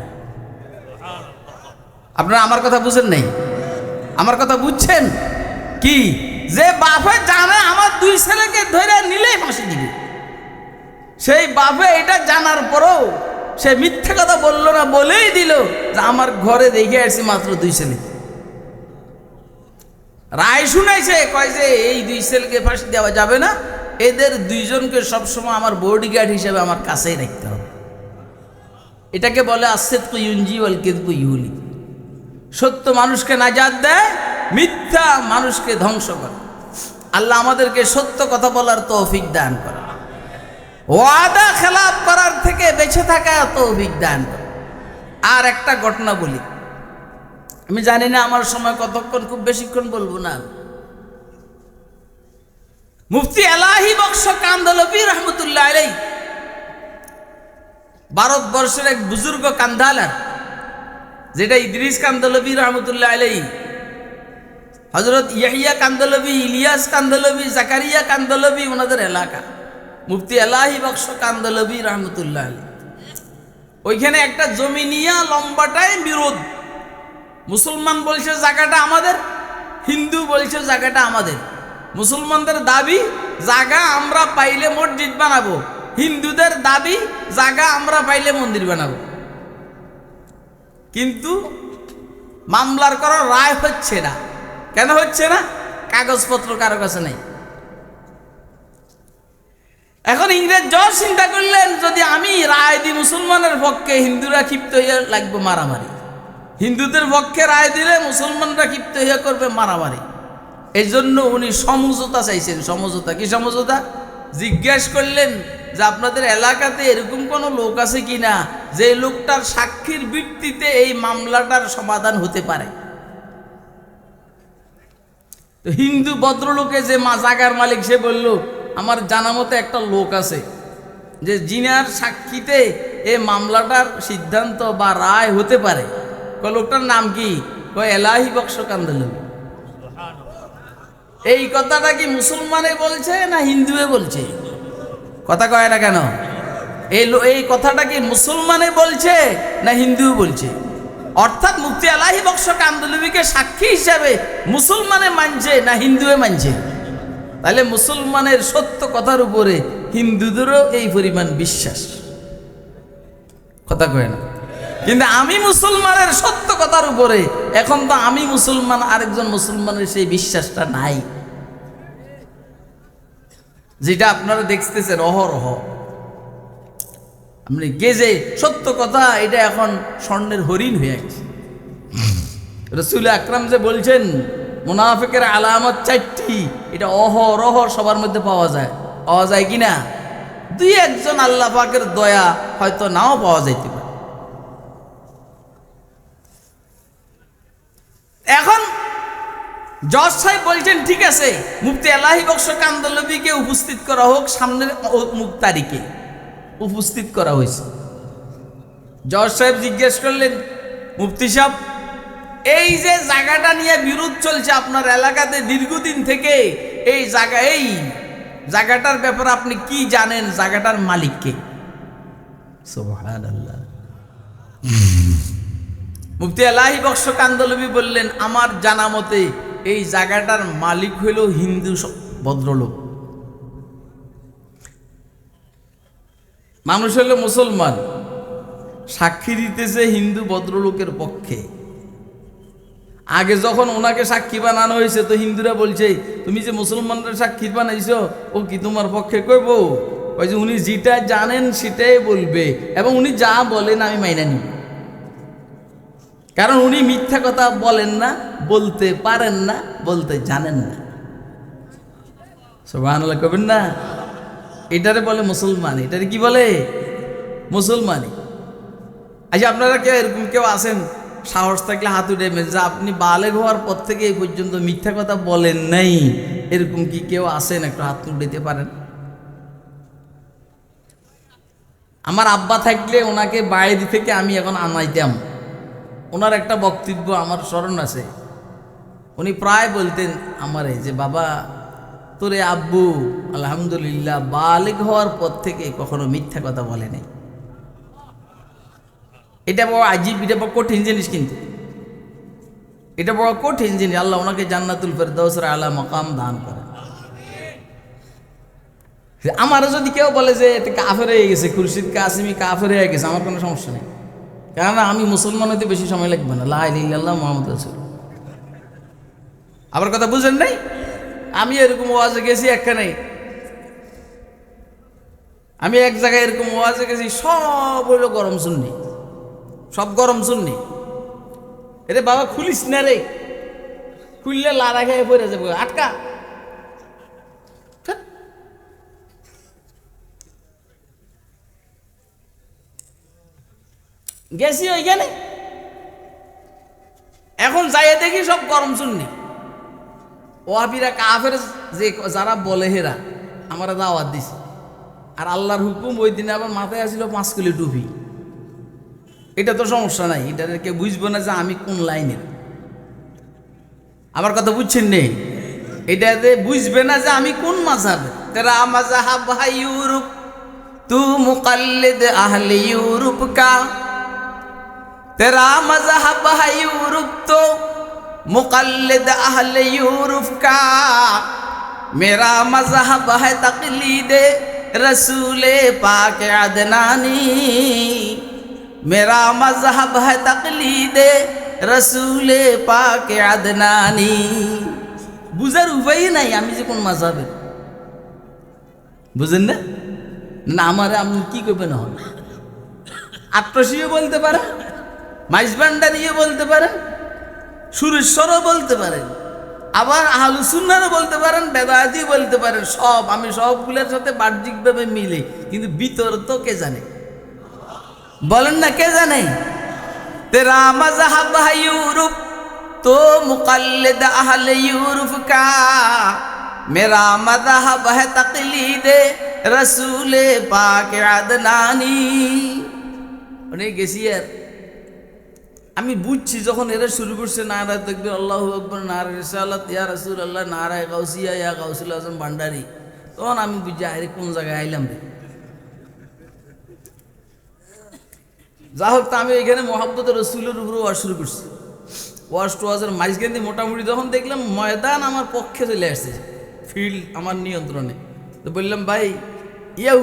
আপনারা আমার কথা বুঝেন নাই? আমার কথা বুঝছেন কি? যে বাপে জানে আমার 2 ছেলেকে ধরে নিলেই ফাঁসি দিবে, সেই বাপে এটা জানার পরেও সে মিথ্যা কথা বললো না, বলেই দিল যে আমার ঘরে দেখে আসছি মাত্র 2 ছেলে। রায় শুনাইছে, কয় যে এই 2 ছেলেকে ফাঁসি দেওয়া যাবে না, এদের 2 জনকে সবসময় আমার বডিগার্ড হিসেবে আমার কাছেই রাখতে হবে। এটাকে বলে আসিদকু ইউনজি ওয়াল কিযবু ইউহলি। সত্য মানুষকে নাজাত দেয়, মিথ্যা মানুষকে ধ্বংস করে। আল্লাহ আমাদেরকে সত্য কথা বলার তৌফিক দান করে, ওয়াদা খেলাপ করার থেকে বেঁচে থাকা তৌফিক দান করে। আর একটা ঘটনা বলি, আমি জানি না আমার সময় কতক্ষণ, খুব বেশিক্ষণ বলবো না। মুফতি এলাহি বক্স কান্দলভি রহমতুল্লাহ আলাইহি, ভারতবর্ষের এক বুজুর্গ কান্দালার, যেটা ইদ্রিস কান্দলভি রহমতুল্লাহ আলাইহি, হযরত ইয়াহিয়া কান্দলভি, ইলিয়াস কান্দলভি, জাকারিয়া কান্দলভি ওনাদের এলাকা। মুফতি এলাহি বক্স কান্দলভি রহমতুল্লাহ আলাইহি ওইখানে একটা জমি নিয়ে লম্বাটাই বিরোধ। মুসলমান বলছে জায়গাটা আমাদের, হিন্দু বলছে জায়গাটা আমাদের। মুসলমানদের দাবি জায়গা আমরা পাইলে মসজিদ বানাবো, হিন্দুদের দাবি জায়গা আমরা পাইলে মন্দির বানাবো। কিন্তু মামলার কোনো রায় হচ্ছে না। কেন হচ্ছে না? কাগজপত্র কারো কাছে নেই। এখন ইংরেজ জজ চিন্তা করলেন, যদি আমি রায় দিই মুসলমানের পক্ষে, হিন্দুরা ক্ষিপ্ত হইয়া লাগবে মারামারি, হিন্দুদের পক্ষে রায় দিলে মুসলমানরা ক্ষিপ্ত হইয়া করবে মারামারি। এই জন্য উনি সমঝোতা চাইছেন। সমঝোতা কি? সমঝোতা জিজ্ঞেস করলেন যে আপনাদের এলাকাতে এরকম কোনো লোক আছে কিনা যে লোকটার সাক্ষীর ভিত্তিতে এই মামলাটার সমাধান হতে পারে। তো হিন্দু ভদ্রলোকে যে জাগার মালিক, সে বলল আমার জানা মতে একটা লোক আছে যে জিনার সাক্ষীতে এই মামলাটার সিদ্ধান্ত বা রায় হতে পারে। লোকটার নাম কি? এলাহি বক্স কান্দলভি। এই কথাটা কি মুসলমানে বলছে না হিন্দুয়ে বলছে? কথা কয় না কেন? এই কথাটা কি মুসলমানে বলছে না হিন্দু বলছে? অর্থাৎ মুফতি এলাহি বক্স কান্দলভিকে সাক্ষী হিসাবে মুসলমানে মানছে না হিন্দুয়ে মানছে? তাহলে মুসলমানের সত্য কথার উপরে হিন্দুদেরও এই পরিমাণ বিশ্বাস। কথা কয় না? কিন্তু আমি মুসলমানের সত্য কথার উপরে, এখন তো আমি মুসলমান, আরেকজন মুসলমানের সেই বিশ্বাসটা নাই, যেটা আপনারা দেখতেছেন অহরহ। আপনি গেজে সত্য কথা, এটা এখন স্বর্ণের হরিণ হয়ে গেছে। রাসূল আকরাম যে বলছেন মুনাফিকের আলামত 4টি, এটা অহরহ সবার মধ্যে পাওয়া যায়। পাওয়া যায় কিনা? 2-1 আল্লাহ পাকের দয়া হয়তো নাও পাওয়া যাইতে পারে। এখন জজ সাহেব বলছেন ঠিক আছে, মুফতি এলাহি বক্স কান্দলভিকে উপস্থিত করা হোক, সামনের মুখ তারিখে উপস্থিত করা হয়েছে। জজ সাহেব জিজ্ঞেস করলেন, মুফতি সাহেব এই যে জায়গাটা নিয়ে বিরোধ চলছে আপনার এলাকাতে দীর্ঘদিন থেকে, এই জায়গাটার ব্যাপারে আপনি কি জানেন? জায়গাটার মালিককে? সুবহানাল্লাহ। মুফতি এলাহি বক্স কান্দলভি বললেন, আমার জানা মতে এই জায়গাটার মালিক হইল হিন্দু ভদ্রলোক, মানুষ হইল মুসলমান, সাক্ষী দিতেছে হিন্দু ভদ্রলোকের পক্ষে। আগে যখন ওনাকে সাক্ষী বানানো হয়েছে, তো হিন্দুরা বলছে তুমি যে মুসলমানরা সাক্ষী বানাইছো, ও কি তোমার পক্ষে কইব? ওই যে উনি যেটা জানেন সেটাই বলবে, এবং উনি যা বলেন আমি মাইনা নিব, কারণ উনি মিথ্যা কথা বলেন না, বলতে পারেন না, বলতে জানেন না। সুবহানাল্লাহ কবেন না? এটারে বলে মুসলমান। এটারে কি বলে? মুসলমানি। আচ্ছা, আপনারা কেউ এরকম কেউ আছেন, সাহস থাকলে হাত উঠাবেন যে আপনি বালেগ হওয়ার পর থেকে এই পর্যন্ত মিথ্যা কথা বলেন নাই? এরকম কি কেউ আছেন? একটু হাত উঠাইতে পারেন? আমার আব্বা থাকলে ওনাকে বাইরে থেকে আমি এখন আনাইতাম। ওনার একটা বক্তব্য আমার স্মরণ আছে। উনি প্রায় বলতেন আমারে যে বাবা, তোরে আব্বু আলহামদুলিল্লাহ বালেগ হওয়ার পর থেকে কখনো মিথ্যা কথা বলে নাই। এটা বড় আজীব, এটা বড় কঠিন জিনিস, কিন্তু এটা বড় কঠিন জিনিস। আল্লাহ ওনাকে জান্নাতুল ফেরদাউসের আলা মাকাম দান করে। আমারও যদি কেউ বলে যে এটা কাফের হয়ে গেছে, খুরশিদ কাসিমি কাফের হয়ে গেছে, আমার কোনো সমস্যা নেই। কেননা আমি মুসলমান হইতে বেশি সময় লাগবে না। লা ইলাহা ইল্লাল্লাহ মুহাম্মাদুর রাসূলুল্লাহ। আবার কথা বুঝেন নাই? আমি এরকম ওয়াজে গেছি একখানে, আমি এক জায়গায় এরকম ওয়াজে গেছি, সব হইলো গরম সুন্নি, সব গরম সুন্নি। এরে বাবা খুলিস না রে, খুললে লাড়া খেয়ে পড়ে যাবে, আটকা। গেছি ওইখানে, এখন যাইয়ে দেখি সব গরম সুন্নি। ওয়াহাবিরা কাফের যে যারা বলে হেরা আমার দাওয়াত দিছে। আর আল্লাহর হুকুম ওই দিনে আবার মাথায় আসছিল 5 কিলো টুপি। এটা তো সমস্যা নাই, এটা কেউ বুঝবো না যে আমি কোন লাইনের। আমার কথা বুঝছেন নেই? এটাতে বুঝবে না যে আমি কোন মাযহাবের। তেরা মাযহাব হাই ইউরোপ, তু মুকাল্লিদ আহলে ইউরোপ কা। तेरा मज़हब है यूरोप तो मुक़ल्लिद अहले यूरोप का। मेरा मज़हब है तक़लीद रसूल पाक अदनानी। मेरा मज़हब है तक़लीद रसूल पाक अदनानी। बुझार उपाय নাই আমি যে কোন মাযহাবের, বুঝেন না? না আমারে আপনি কি করবেন? হন আত্মশীও বলতে পারেন, মাইজবান্ডারিও বলতে পারেন, সুরেশ্বরও বলতে পারেন, আবার আহলুস সুন্নাহও বলতে পারেন, বেদায়াতি বলতে পারেন। সব আমি সবগুলোর সাথে বাহ্যিকভাবে মিলে, কিন্তু ভিতর তো কে জানে? বলেন না, কে জানে? তেরা মাযহাব है यूरोप तो मुक़ल्लिद अहले यूरोप का। मेरा मज़हब है तक़लीद रसूल पाक अदनानी। অনেক গেছি আর আমি বুঝছি যখন এরা শুরু করছে নারায়ে তাকবীর, আল্লাহু আকবার, নারায়ে রিসালাত, ইয়া রাসূলুল্লাহ, নারায়ে গাউসিয়া, ইয়া গাউসুল আজম ভান্ডারী, তখন আমি বুঝছি আরে কোন জায়গায় আইলাম রে। যা হোক, তা আমি এখানে মোহাব্বত রসুলের উপরে ওয়াজ শুরু করছি। ওয়াজের মাঝখানে মোটামুটি যখন দেখলাম ময়দান আমার পক্ষে চলে আসছে, ফিল্ড আমার নিয়ন্ত্রণে, তো বললাম ভাই ইয়া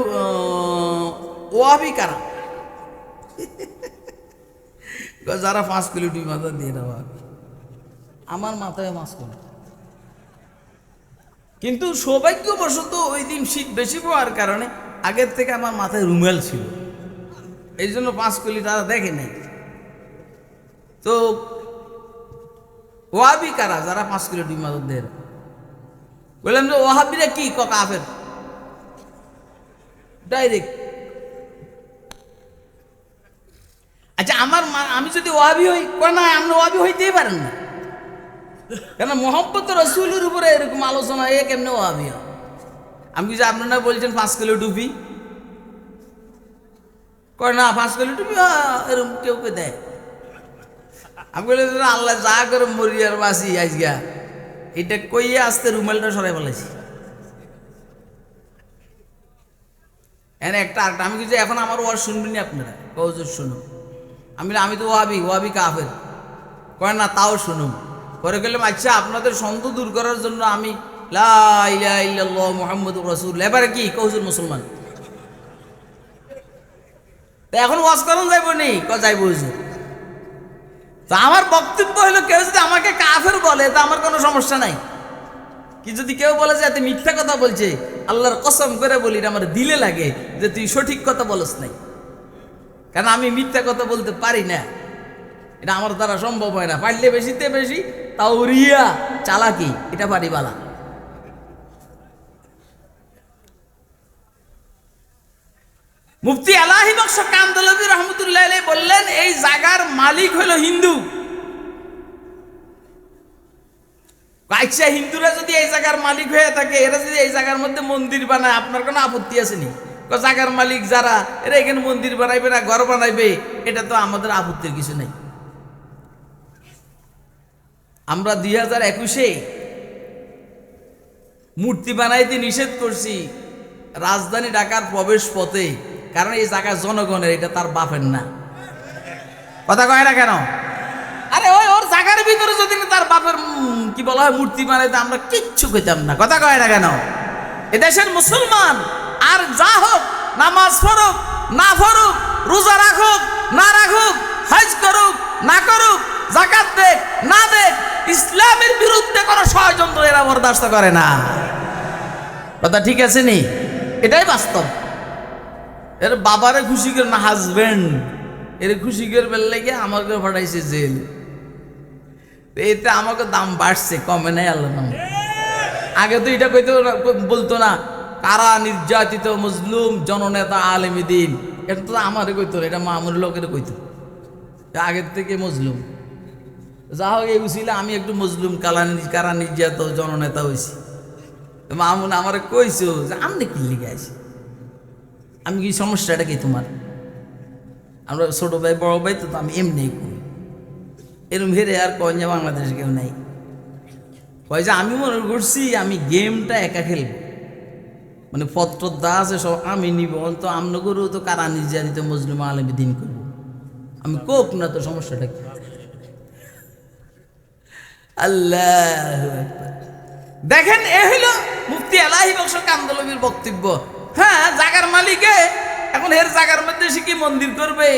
ওয়াহাবি কারা? যারা 5 কিলো টুপি মাথা দিয়ে দেওয়া। আমার মাথায় মাছ করে, কিন্তু সৌভাগ্যবশত ওই দিন শীত বেশি পড়ার কারণে আগের থেকে আমার মাথায় রুমাল ছিল, এই জন্য 5 কিলো তারা দেখে নাই। তো ওয়াহাবি কারা? যারা 5 কিলো টুপি মাথা দিয়ে। বললাম যে ওয়াহাবিরা কি? কাফের ডাইরেক্ট। আচ্ছা, আমি যদি ওয়াহাবি হই, না আমরা ওয়াহাবি হইতেই পারেন না, কেন মুহাম্মদ রাসূলের উপরে এরকম আলোচনা এ কেমনে ওয়াহাবি হয়? আমি কিছু আপনারা বলছেন 5 কিলো টুপি, কয় না 5 কিলো টুপি এরকম কেউ কে দেয়। আমি বলি আল্লাহ যা করে মরি আর বাসি আজগা, এটা কইয়ে আসতে রুমালটা সরাই বলেছি। এনে একটা আমি কিছু এখন আমার ওয়াজ শুনবেন আপনারা, কওজোর শুনুন। আমি তো ওয়াহাবি কাফের, কয় না তাও শুনুন। পরে গেলাম আচ্ছা আপনাদের সন্দেহ দূর করার জন্য আমি লা ইলাহা ইল্লাল্লাহ মুহাম্মাদুর রাসূলুল্লাহ, এবারে কি কওজোর মুসলমান। তা এখন ওয়াজ করুন যাইব নি? যাইব হুজুর। তা আমার বক্তব্য হলো, কেউ যদি আমাকে কাফের বলে তা আমার কোনো সমস্যা নাই, কি যদি কেউ বলে যে এত মিথ্যা কথা বলছে, আল্লাহর কসম করে বলি আমার দিলে লাগে যে তুই সঠিক কথা বলস নাই, কারণ আমি মিথ্যা কথা বলতে পারি না, এটা আমার দ্বারা সম্ভব হয় না। পারলে বেশিতে বেশি তাও রিয়া চালাকি, এটা পারি বালা। মুফতি এলাহি বক্স কামদুল্লাহ রহমতুল্লাহ আলাইহি বললেন, এই জায়গার মালিক হলো হিন্দু। আচ্ছা, হিন্দুরা যদি এই জায়গার মালিক হয়ে থাকে, এরা যদি এই জায়গার মধ্যে মন্দির বানায়, আপনার কোনো আপত্তি আছে নি? জায়গার মালিক যারা, এরা এখানে মন্দির বানাইবে না ঘর বানাইবে, এটা তো আমাদের আপত্তির কিছু নেই। আমরা 2021-এ মূর্তি বানাইতে নিষেধ করছি রাজধানী ঢাকার প্রবেশ পথে, কারণ এই জায়গা জনগণের, এটা তার বাপের না। কথা কয় না কেন? আরে ওর জায়গার ভিতরে যদি তার বাপের কি বলা হয় মূর্তি বানাইতে, আমরা কিচ্ছু কইতাম না। কথা কয় না কেন? এদেশের মুসলমান আর যা হোক, নামাজ পড়ুক না পড়ুক, রোজা রাখুক না রাখুক, হজ করুক না করুক, যাকাত দেখ না দেখ, ইসলামের বিরুদ্ধে কোনো ষড়যন্ত্র এরা বরদাস্ত করে না। কথা ঠিক আছে নি? এটাই বাস্তব। এর বাবারে খুশি করে না, হাজবেন্ড এর খুশি করে বেললে গিয়ে আমাকে পাঠাইছে জেল। এতে আমাকে দাম বাড়ছে, কমে নাই আল্লাহ নাম। আগে তো এটা কইতে বলতো না, কারা নির্যাতিত মজলুম জননেতা আলেমী দিন, এটা তো আমারে কইতো, এটা মামুর লোকের কইতো, আগের থেকে মজলুম। যা হোক, এই উচিলে আমি একটু মজলুম কারা নির্যাতিত জননেতা হয়েছি। মামুন আমার কইছো যে আমনে কি লিখে আছি, আমি কি সমস্যাটা কি তোমার? আমরা ছোট ভাই বড় ভাই তো আমি এমনি কই, এরম হেরে আর কয় যে বাংলাদেশে কেউ নাই। কয় যে আমি মনে করছি আমি গেমটা একা খেলবো, মানে পত্র দা আছে সব আমি নিব, তো আমন করু তো কারা নির্যাতিত মজলুম আলেমী দিন করবো, আমি কোক না, তো সমস্যাটা কি? আল্লাহ দেখেন, এ হইল মুফতি এলাহি বক্স কান্দলবির বক্তব্য। হ্যাঁ, জাগার মালিকে এখন এর জাগার মধ্যে সে কি মন্দির করবে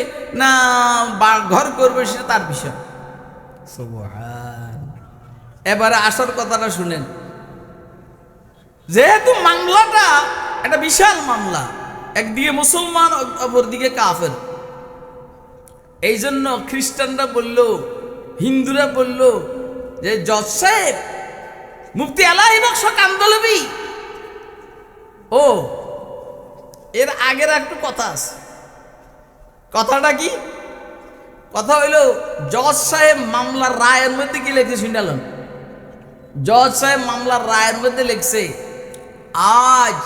না ঘর করবে সেটা তার বিষয়। সুবহান। এবারে আসল কথাটা শুনেন। যেহেতু মামলাটা একটা বিশাল মামলা, একদিকে মুসলমান অপরদিকে কাফের, এই জন্য খ্রিস্টানরা বলল, হিন্দুরা বলল যে জজ সাহেব মুফতি এলাহি বক্স কান্দলবি, ও এর আগের একটু কথা আছে। কথাটা কি? কথা হইল, জজ সাহেব মামলার রায়ের মধ্যে কি লিখছে শুনালেন? জজ সাহেব মামলার রায়ের মধ্যে লিখছে, আজ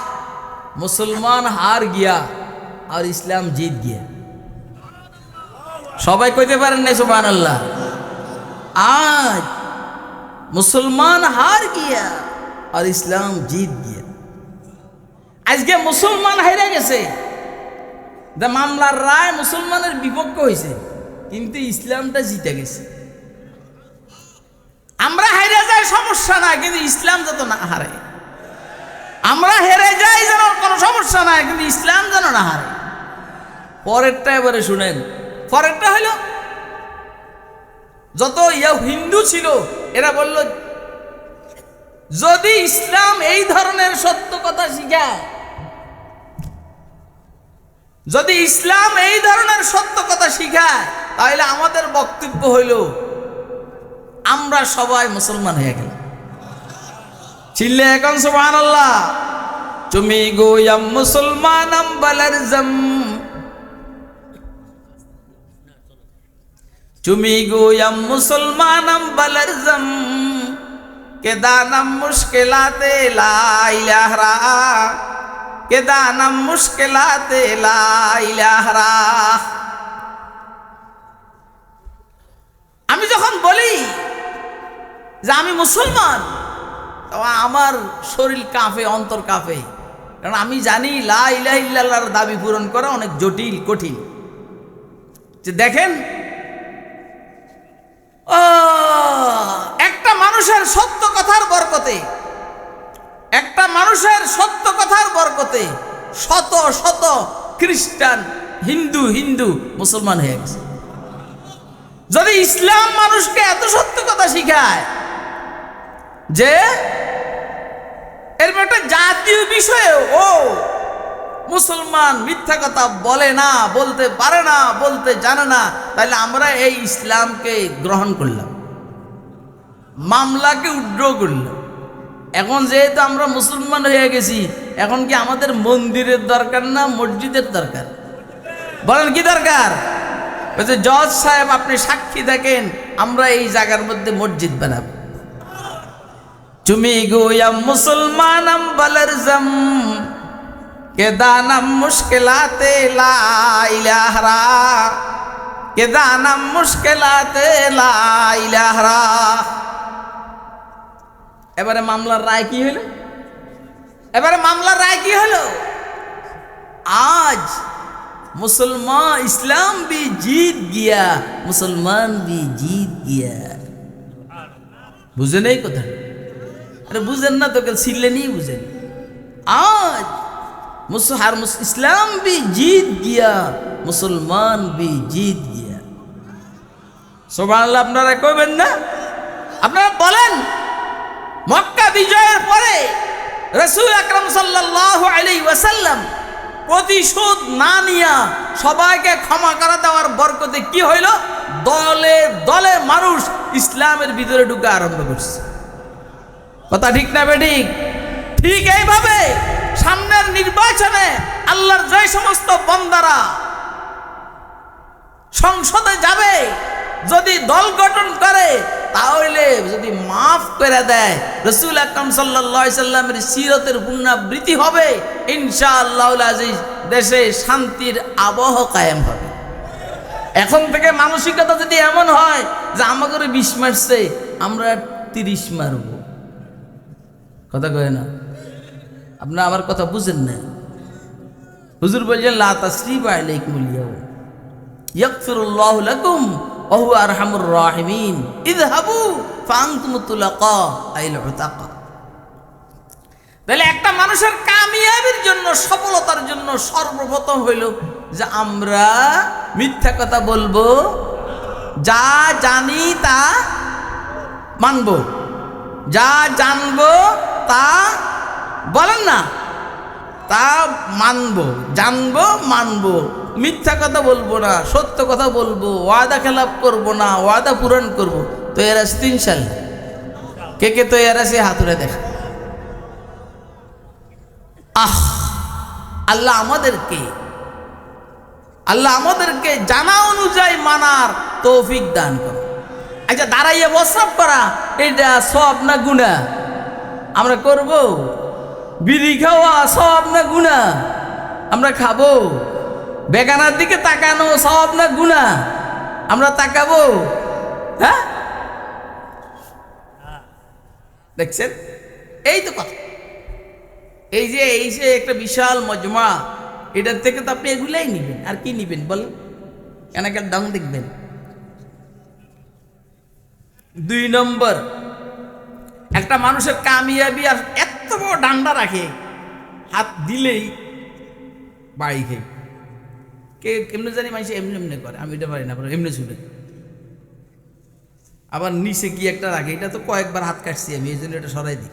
মুসলমান হার গিয়া আর ইসলাম জিত গিয়া। সবাই কইতে পারেন না সুবহানাল্লাহ? আজ মুসলমান হার গিয়া আর ইসলাম জিত গিয়া। আজকে মুসলমান হাইরা গেছে, মামলার রায় মুসলমানের বিপক্ষে হয়েছে, কিন্তু ইসলামটা জিতে গেছে। আমরা হেরে যাই সমস্যা না, কিন্তু ইসলাম যত না হারে। আমরা হেরে যাই যেন কোনো সমস্যা নাই, কিন্তু ইসলাম যেন না হারে। পরেরটা এবারে শুনেন। পরেরটা হলো, যত হিন্দু ছিল এরা বলল, যদি ইসলাম এই ধরনের সত্য কথা শিখায়, যদি ইসলাম এই ধরনের সত্য কথা শিখায়, তাহলে আমাদের বক্তব্য হইল আমরা সবাই মুসলমান হয়ে গেল। চিল্লে এখন সুবহানাল্লাহ। তুমি গোয়াম মুসলমানাম বালারজম, তুমি গোয়াম মুসলমানাম বালারজম, কেদানাম মুশকিলাতে লা ইলাহা, কেদানাম মুশকিলাতে লা ইলাহা। আমি যখন বলি যে আমি মুসলমান, আমার শরীর কাঁপে, অন্তর কাঁপে, কারণ আমি জানি লা ইলাহা ইল্লাল্লাহর দাবি পূরণ করা অনেক জটিল, কঠিন। যে দেখেন, একটা মানুষের সত্য কথার বরকতে, একটা মানুষের সত্য কথার বরকতে শত শত খ্রিস্টান, হিন্দু মুসলমান হয়ে গেছে। যদি ইসলাম মানুষকে এত সত্য কথা শিখায় যে এর একটা জাতীয় বিষয়ে ও মুসলমান মিথ্যা কথা বলে না, বলতে পারে না, বলতে জানে না, তাহলে আমরা এই ইসলামকে গ্রহণ করলাম, মামলাকে উড্র করলাম। এখন যেহেতু আমরা মুসলমান হয়ে গেছি, এখন কি আমাদের মন্দিরের দরকার না মসজিদের দরকার? বলেন কি দরকার? জজ সাহেব আপনি সাক্ষী দেখেন, আমরা এই জায়গার মধ্যে মসজিদ বানাব। তুমি গোয়াম মুসলমানাম বালারজম, কেদানাম মুশকিলাতে লা ইলাহা, কেদানাম মুশকিলাতে লা ইলাহা। এবারে মামলার রায় কি হলো? এবারে মামলার রায় কি হলো? आज मुसलमान इस्लाम भी जीत गया, मुसलमान भी जीत गया। बुझे नहीं कथा? अरे बुझेन ना तो कल सिले नहीं बुझेन। आज इस्लाम भी जीत गया, मुसलमान भी जीत गया। सुबहानाल्लाह আপনারা কইবেন না? আপনারা বলেন মক্কা বিজয়ের পরে রাসূল আকরাম সাল্লাল্লাহু আলাইহি ওয়াসাল্লাম প্রতিশোধ না নিয়া সবাইকে ক্ষমা করে দেওয়ার বরকতে কি হইল? দলে দলে মানুষ ইসলামের ভিতরে ঢুকে আরম্ভ করছে। কথা ঠিক না বেঠিক? ঠিক এইভাবে সামনের নির্বাচনে আল্লাহর যে সমস্ত বান্দারা সংসদে যাবে, যদি দল গঠন করে, তাহলে যদি মাফ করে দেয়, রাসূল আকরাম সাল্লাল্লাহু আলাইহি সাল্লামের সিরতের পুনরাবৃত্তি হবে, ইনশাআল্লাহুল আজিজ দেশে শান্তির আবহ কায়েম হবে। এখন থেকে মানসিকতা যদি এমন হয় যে আমাকে 20 মারছে, আমরা 30 মারব, কথা কয় না? আপনারা আমার কথা বুঝেন না? হুজুর বলছেন লা তাসরিবা আলাইকুমুল ইয়াউম ইয়াগফিরুল্লাহু লাকুম ওয়া হুয়া আরহামুর রাহিমিন ইযহাবু ফাআনতুম তুলাকা আইল উতাকা। তাহলে একটা মানুষের কামিয়াবির জন্য, সফলতার জন্য সর্বপ্রথম হইল যে আমরা মিথ্যা কথা বলবো, যা জানি তা মানবো, যা জানবো তা বলেন না, তা মানবো, জানবো, মানবো, মিথ্যা কথা বলবো না, সত্য কথা বলবো, ওয়াদা খেলাপ করবো না, ওয়াদা পূরণ করবো। তো এরা 3 সাল কে কে তো এরা সে হাতুড়ে দেখা। আল্লাহ আমাদেরকে জানা অনুযায়ী মানার তৌফিক দান করো। আচ্ছা, দাঁড়াইয়ে প্রস্রাব করা এটা সওয়াব না গুনাহ? আমরা করব? বিড়ি খাওয়া সওয়াব না গুনাহ? আমরা খাবো? বেগানার দিকে তাকানো সওয়াব না গুনাহ? আমরা তাকাবো? হ্যাঁ, দেখছেন? এই তো কথা। এই যে একটা বিশাল মজমা, এটার থেকে তো আপনি এগুলাই নিবেন, আর কি নিবেন বলেন? কেন ডং দেখবেন। 2 নম্বর, একটা মানুষের কামিয়াবি আর এত বড় ডান্ডা রাখে, হাত দিলেই বাড়ি খেয়ে কে কেমনে জানি মানুষ এমনি এমনি করে, আমি এটা পারি না, এমনি ছুটে। আবার নিচে কি একটা রাখে, এটা তো কয়েকবার হাত কাটছি আমি, এই জন্য এটা সরাই দিই।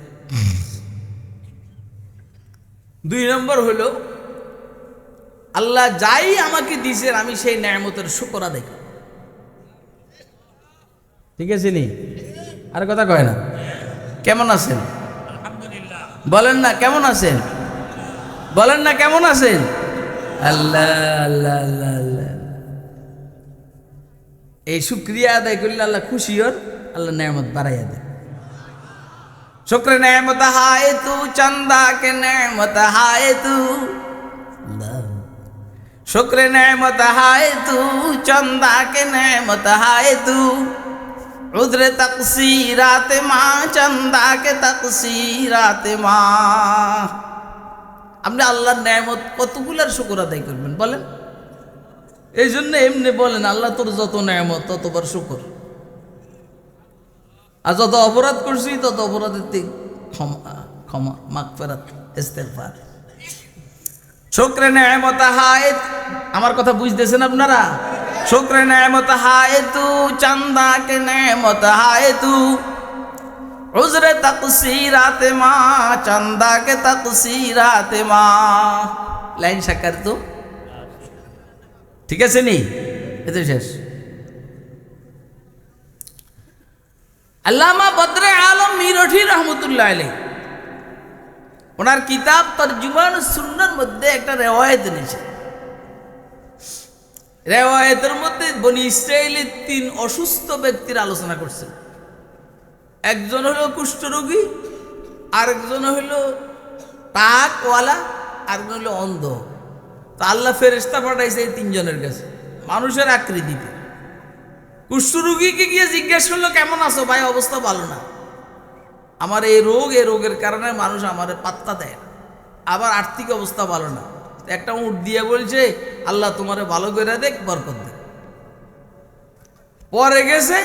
2 নম্বর হলো আল্লাহ যাই আমাকে দিয়েছেন আমি সেই নেয়ামতের শুকর আদায় করি। ঠিক আছে নি? আর কথা কয় না? কেমন আছেন বলেন না? কেমন আছেন বলেন না? কেমন আছেন? আল্লাহ আল্লাহ আল্লাহ আল্লাহ, এই শুকরিয়া আদায় করলে আল্লাহ খুশি হন, আল্লাহ নেয়ামত বাড়াইয়া দেন। शुक्र नेमत हाय तू चंदा के नेमत हाय तू, शुक्र नेमत हाय तू चंदा के नेमत हाय तू, उधर तकसीरात माँ चंदा के तकसीरात माँ। আপনি আল্লাহর নেয়ামত কতগুলার শুকর আদায় করবেন বলেন? এই জন্য এমনি বলেন আল্লাহ তোর যত নেয়ামত ততবার শুকর, আর যত অপরাধ করছি তত অপরাধের ক্ষমা মাগফিরাত ইস্তেগফার। শুকরে নেয়ামত হায়, আমার কথা বুঝতেছেন আপনারা? শুকরে নেয়ামত হায় তু চান্দা কে নেয়ামত হায় তু, উজরে তাকসিরাত মা চান্দা কে তাকসিরাত মা। লাইন সাকার তো ঠিক আছে নি? এতে শেষ। আল্লামা বদরে আলম মিরঠি রহমতুল্লাহ আলাইহি ওনার কিতাব তরজুমান সুন্নাহর মধ্যে একটা রেওয়ায়েত এনেছে। রেওয়ায়েতের মধ্যে বনি ইসরাইলের 3 অসুস্থ ব্যক্তির আলোচনা করছেন। একজন হলো কুষ্ঠরোগী, আরেকজন হলো টাকওয়ালা, আরেকজন হলো অন্ধ। তো আল্লাহ ফেরেশতা পাঠাইছে এই 3 জনের কাছে মানুষের আকৃতিতে। কুষ্ঠরোগীকে গিয়ে জিজ্ঞেস করলো কেমন আছো ভাই? অবস্থা ভালো না, আমার এই রোগের কারণে মানুষ আমার পাত্তা দেয় না, আবার আর্থিক অবস্থা ভালো না। একটা উট দিয়ে বলছে আল্লাহ তোমারে ভালো করে দেখ, বরকত দেখ। পরে গেছে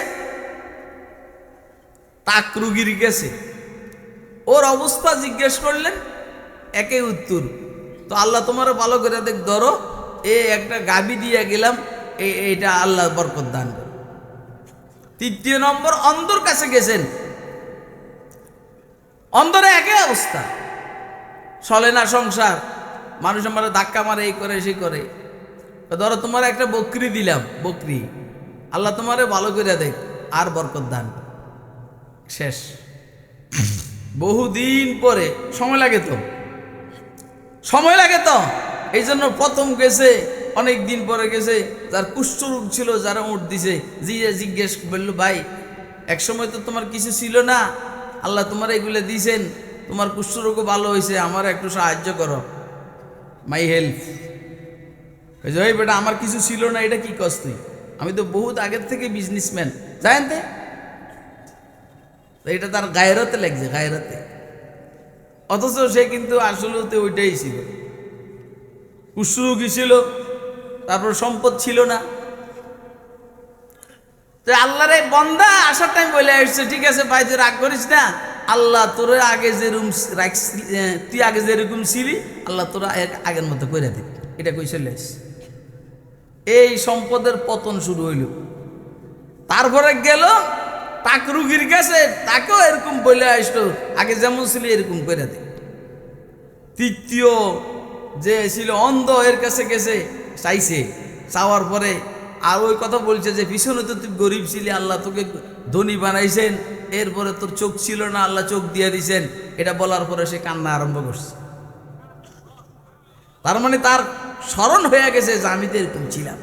টাক রুগীর গেছে, ওর অবস্থা জিজ্ঞেস করলেন, একই উত্তর তো আল্লাহ তোমার ভালো করে দেখ, ধরো একটা গাবি দিয়ে গেলাম, এইটা আল্লাহ বরকত দান করে। তৃতীয় নম্বর, অন্ধর কাছে গেছেন, অন্ধরে একই অবস্থা, চলে না সংসার, মানুষ আমার ধাক্কা মারে, এই করে সেই করে। ধরো তোমার একটা বকরি দিলাম, বকরি, আল্লাহ তোমারে ভালো করে দেখ আর বরকত দান করে। শেষ। বহুদিন পরে, সময় লাগে তো, সময় লাগে তো, এই জন্য প্রথম গেছে, অনেক দিন পরে গেছে, যার কুষ্ঠরোগ ছিল, যারা উঠ দিছে, জিজ্ঞেস করলো, ভাই এক সময় তো তোমার কিছু ছিল না, আল্লাহ তোমার এগুলো দিয়েছেন, তোমার কুষ্ঠরোগও ভালো হয়েছে, আমার একটু সাহায্য করো, মাই হেল্প। ওই বেটা আমার কিছু ছিল না, এটা কি কস তুই? আমি তো বহুত আগের থেকে বিজনেসম্যান, জানেন? এটা তার গায়রতে লাগছে, গায়রতে। অথচ সে কিন্তু আসলে ওইটাই ছিল, কুষ্ঠরোগী ছিল, তারপর সম্পদ ছিল না। তো আল্লাহর এই বান্দা আসার টাইম বলে আসছে, ঠিক আছে ভাই তুই রাগ করিস না, আল্লাহ তোরে আগে যেরকম রাখছিলি, তুই আগে যেরকম ছিলি, আল্লাহ তোরা আগের মতো করে দিবি, এটা কই চলে আসছে। এই সম্পদের পতন শুরু হইল। তারপরে গেল টাক রুগীর কাছে, তাকেও এরকম বলে আসলো, আগে যেমন ছিল এরকম করে দে। তৃতীয় যে ছিল অন্ধ, এর কাছে গেছে, চাইছে, চাওয়ার পরে আর ওই কথা বলছে যে পিছনে তো তুই গরিব ছিলি, আল্লাহ তোকে ধনী বানাইছেন, এরপরে তোর চোখ ছিল না, আল্লাহ চোখ দিয়ে দিয়েছেন। এটা বলার পরে সে কান্না আরম্ভ করছে। তার মানে তার স্মরণ হয়ে গেছে যে আমি তো এরকম ছিলাম।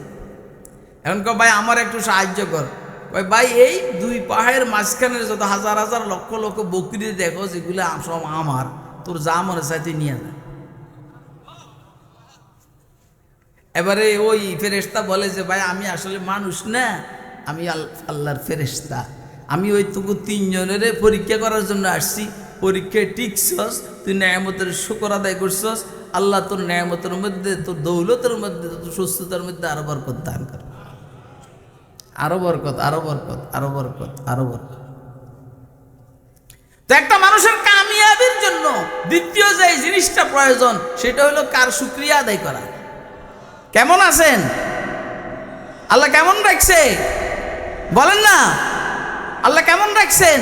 এখন ভাই আমার একটু সাহায্য কর। ভাই এই দুই পাহাড়ের মাঝখানের যত হাজার হাজার লক্ষ লক্ষ বকরি দেখো, যেগুলো সব আমার, তোর যা মনে চাই তুই নিয়ে যা। এবারে ওই ফেরেশতা বলে যে ভাই আমি আসলে মানুষ না, আমি আল্লাহর ফেরেশতা, আমি ওই তোকে তিনজনের পরীক্ষা করার জন্য আসছি, পরীক্ষায় টিকছস, তুই নেয়ামতের শুকর আদায় করছস, আল্লাহ তোর নেয়ামতের মধ্যে, তোর দৌলতের মধ্যে, তোর সুস্থতার মধ্যে আরো বরকত দান করে, আরো বরকত, আরো বরকত, আরো বরকত, আরো বরকত। তো একটা মানুষের কামিয়াবির জন্য দ্বিতীয় যে জিনিসটা প্রয়োজন, সেটা হলো কার শুকরিয়া আদায় করা। কেমন আছেন? আল্লাহ কেমন রাখছে? বলেন না, আল্লাহ কেমন রাখছেন?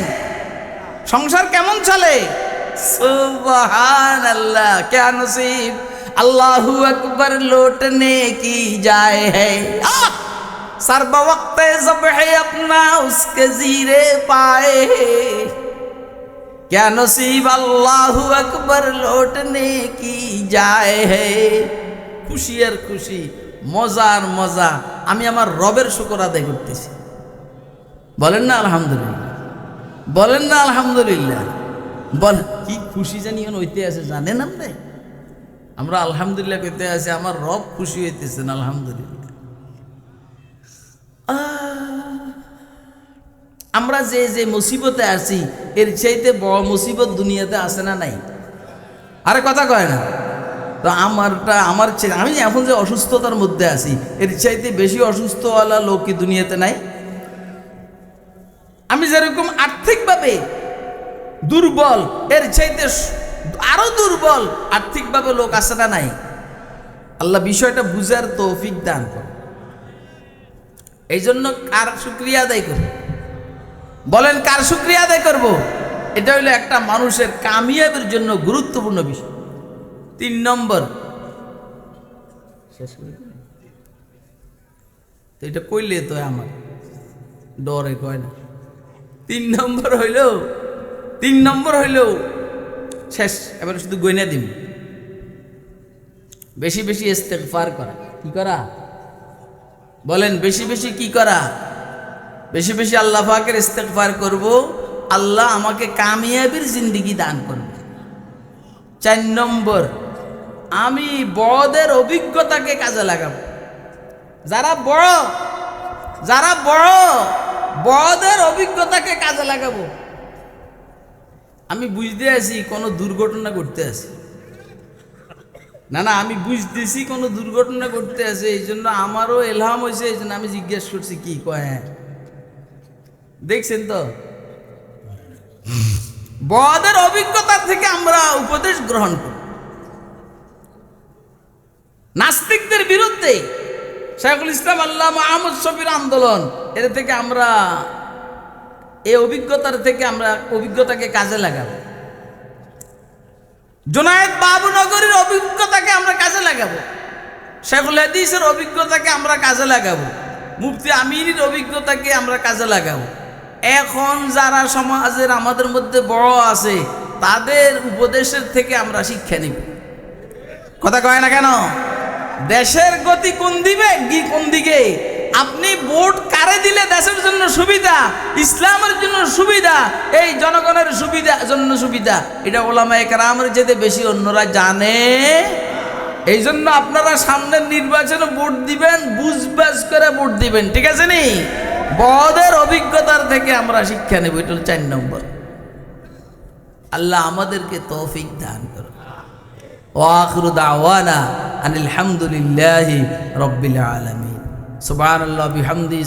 সংসার কেমন চলে? সুবহানাল্লাহ, क्या नसीब अल्लाहू अकबर लौटने की जाए है, सर्ब वक्त जब है अपना उसके जीरे पाए, क्या नसीब अल्लाहू अकबर लौटने की जाए है। খুশি আর খুশি, মজা আর মজা, আমি আমার রবের শুকর আদায় করতেছি। বলেন না আলহামদুলিল্লাহ, বলেন না আলহামদুলিল্লাহ। বল কি খুশি জানি হইতে আছে, জানেন আমরা আলহামদুলিল্লাহ কইতে আছি, আমার রব খুশি হইতেছেন, আলহামদুলিল্লাহ। আমরা যে যে মুসিবতে আছি, এর চাইতে বড় মুসিবত দুনিয়াতে আছে না নাই? আরে কথা কয় না তো। আমি এখন যে অসুস্থতার মধ্যে আছি, এর চাইতে বেশি অসুস্থওয়ালা লোক কি দুনিয়াতে নাই? আমি যেরকম আর্থিকভাবে দুর্বল, এর চাইতে আরো দুর্বল আর্থিকভাবে লোক আছে না নাই? আল্লাহ বিষয়টা বুঝার তৌফিক দান করে। এই জন্য কার শুকরিয়া আদায় করব? বলেন কার শুকরিয়া আদায় করব? এটা হলো একটা মানুষের কামিয়াবের জন্য গুরুত্বপূর্ণ বিষয়। 3 নম্বর, তো এটা কইলে তো আমার ডরে কয় না। 3 নম্বর হইল শেষ, এবার শুধু গয়না দিন, বেশি বেশি ইস্তেগফার করা। কি করা? বলেন বেশি বেশি কি করা? বেশি বেশি আল্লাহ পাকের ইস্তেগফার করব, আল্লাহ আমাকে কামিয়াবির জিন্দেগি দান করবে। 4 নম্বর, আমি বড়দের অভিজ্ঞতাকে কাজে লাগাবো। যারা বড়দের অভিজ্ঞতাকে কাজে লাগাবো। আমি বুঝতে আছি কোনো দুর্ঘটনা ঘটতে আছে, না আমি বুঝতেছি কোনো দুর্ঘটনা ঘটতে আছে, এই জন্য আমারও এলহাম হয়েছে, এই জন্য আমি জিজ্ঞেস করছি কি কয়। দেখছেন তো, বড়দের অভিজ্ঞতা থেকে আমরা উপদেশ গ্রহণ করি। নাস্তিকদের বিরুদ্ধে শাইখুল ইসলাম আল্লামা আহমদ শফির আন্দোলন, এর থেকে আমরা এই অভিজ্ঞতাকে কাজে লাগাবো। জুনায়েদ বাবুনগরীর অভিজ্ঞতাকে আমরা কাজে লাগাবো, শাইখুল হাদিসের অভিজ্ঞতাকে আমরা কাজে লাগাবো, মুফতি আমিনের অভিজ্ঞতাকে আমরা কাজে লাগাবো। এখন যারা সমাজের আমাদের মধ্যে বড় আছে তাদের উপদেশের থেকে আমরা শিক্ষা নিব। কথা কয় না কেন? দেশের গতি কোন দিকে? আপনি ভোট কারে দিলে দেশের জন্য সুবিধা, ইসলামের জন্য সুবিধা, এই জনগণের সুবিধা, এটা ওলামায়ে কেরামের যেতে বেশি অন্যরা জানে। এই জন্য আপনারা সামনের নির্বাচনে ভোট দিবেন, বুঝবাজ করে ভোট দিবেন, ঠিক আছে নি? বড়দের অভিজ্ঞতার থেকে আমরা শিক্ষা নেব, এটা 4 নম্বর। আল্লাহ আমাদেরকে তৌফিক দান করুন। ওয়া আখিরু দাওয়ানা আনিল হামদুলিল্লাহি রাব্বিল আলামিন। সুবহানাল্লাহি বিহামদিহি।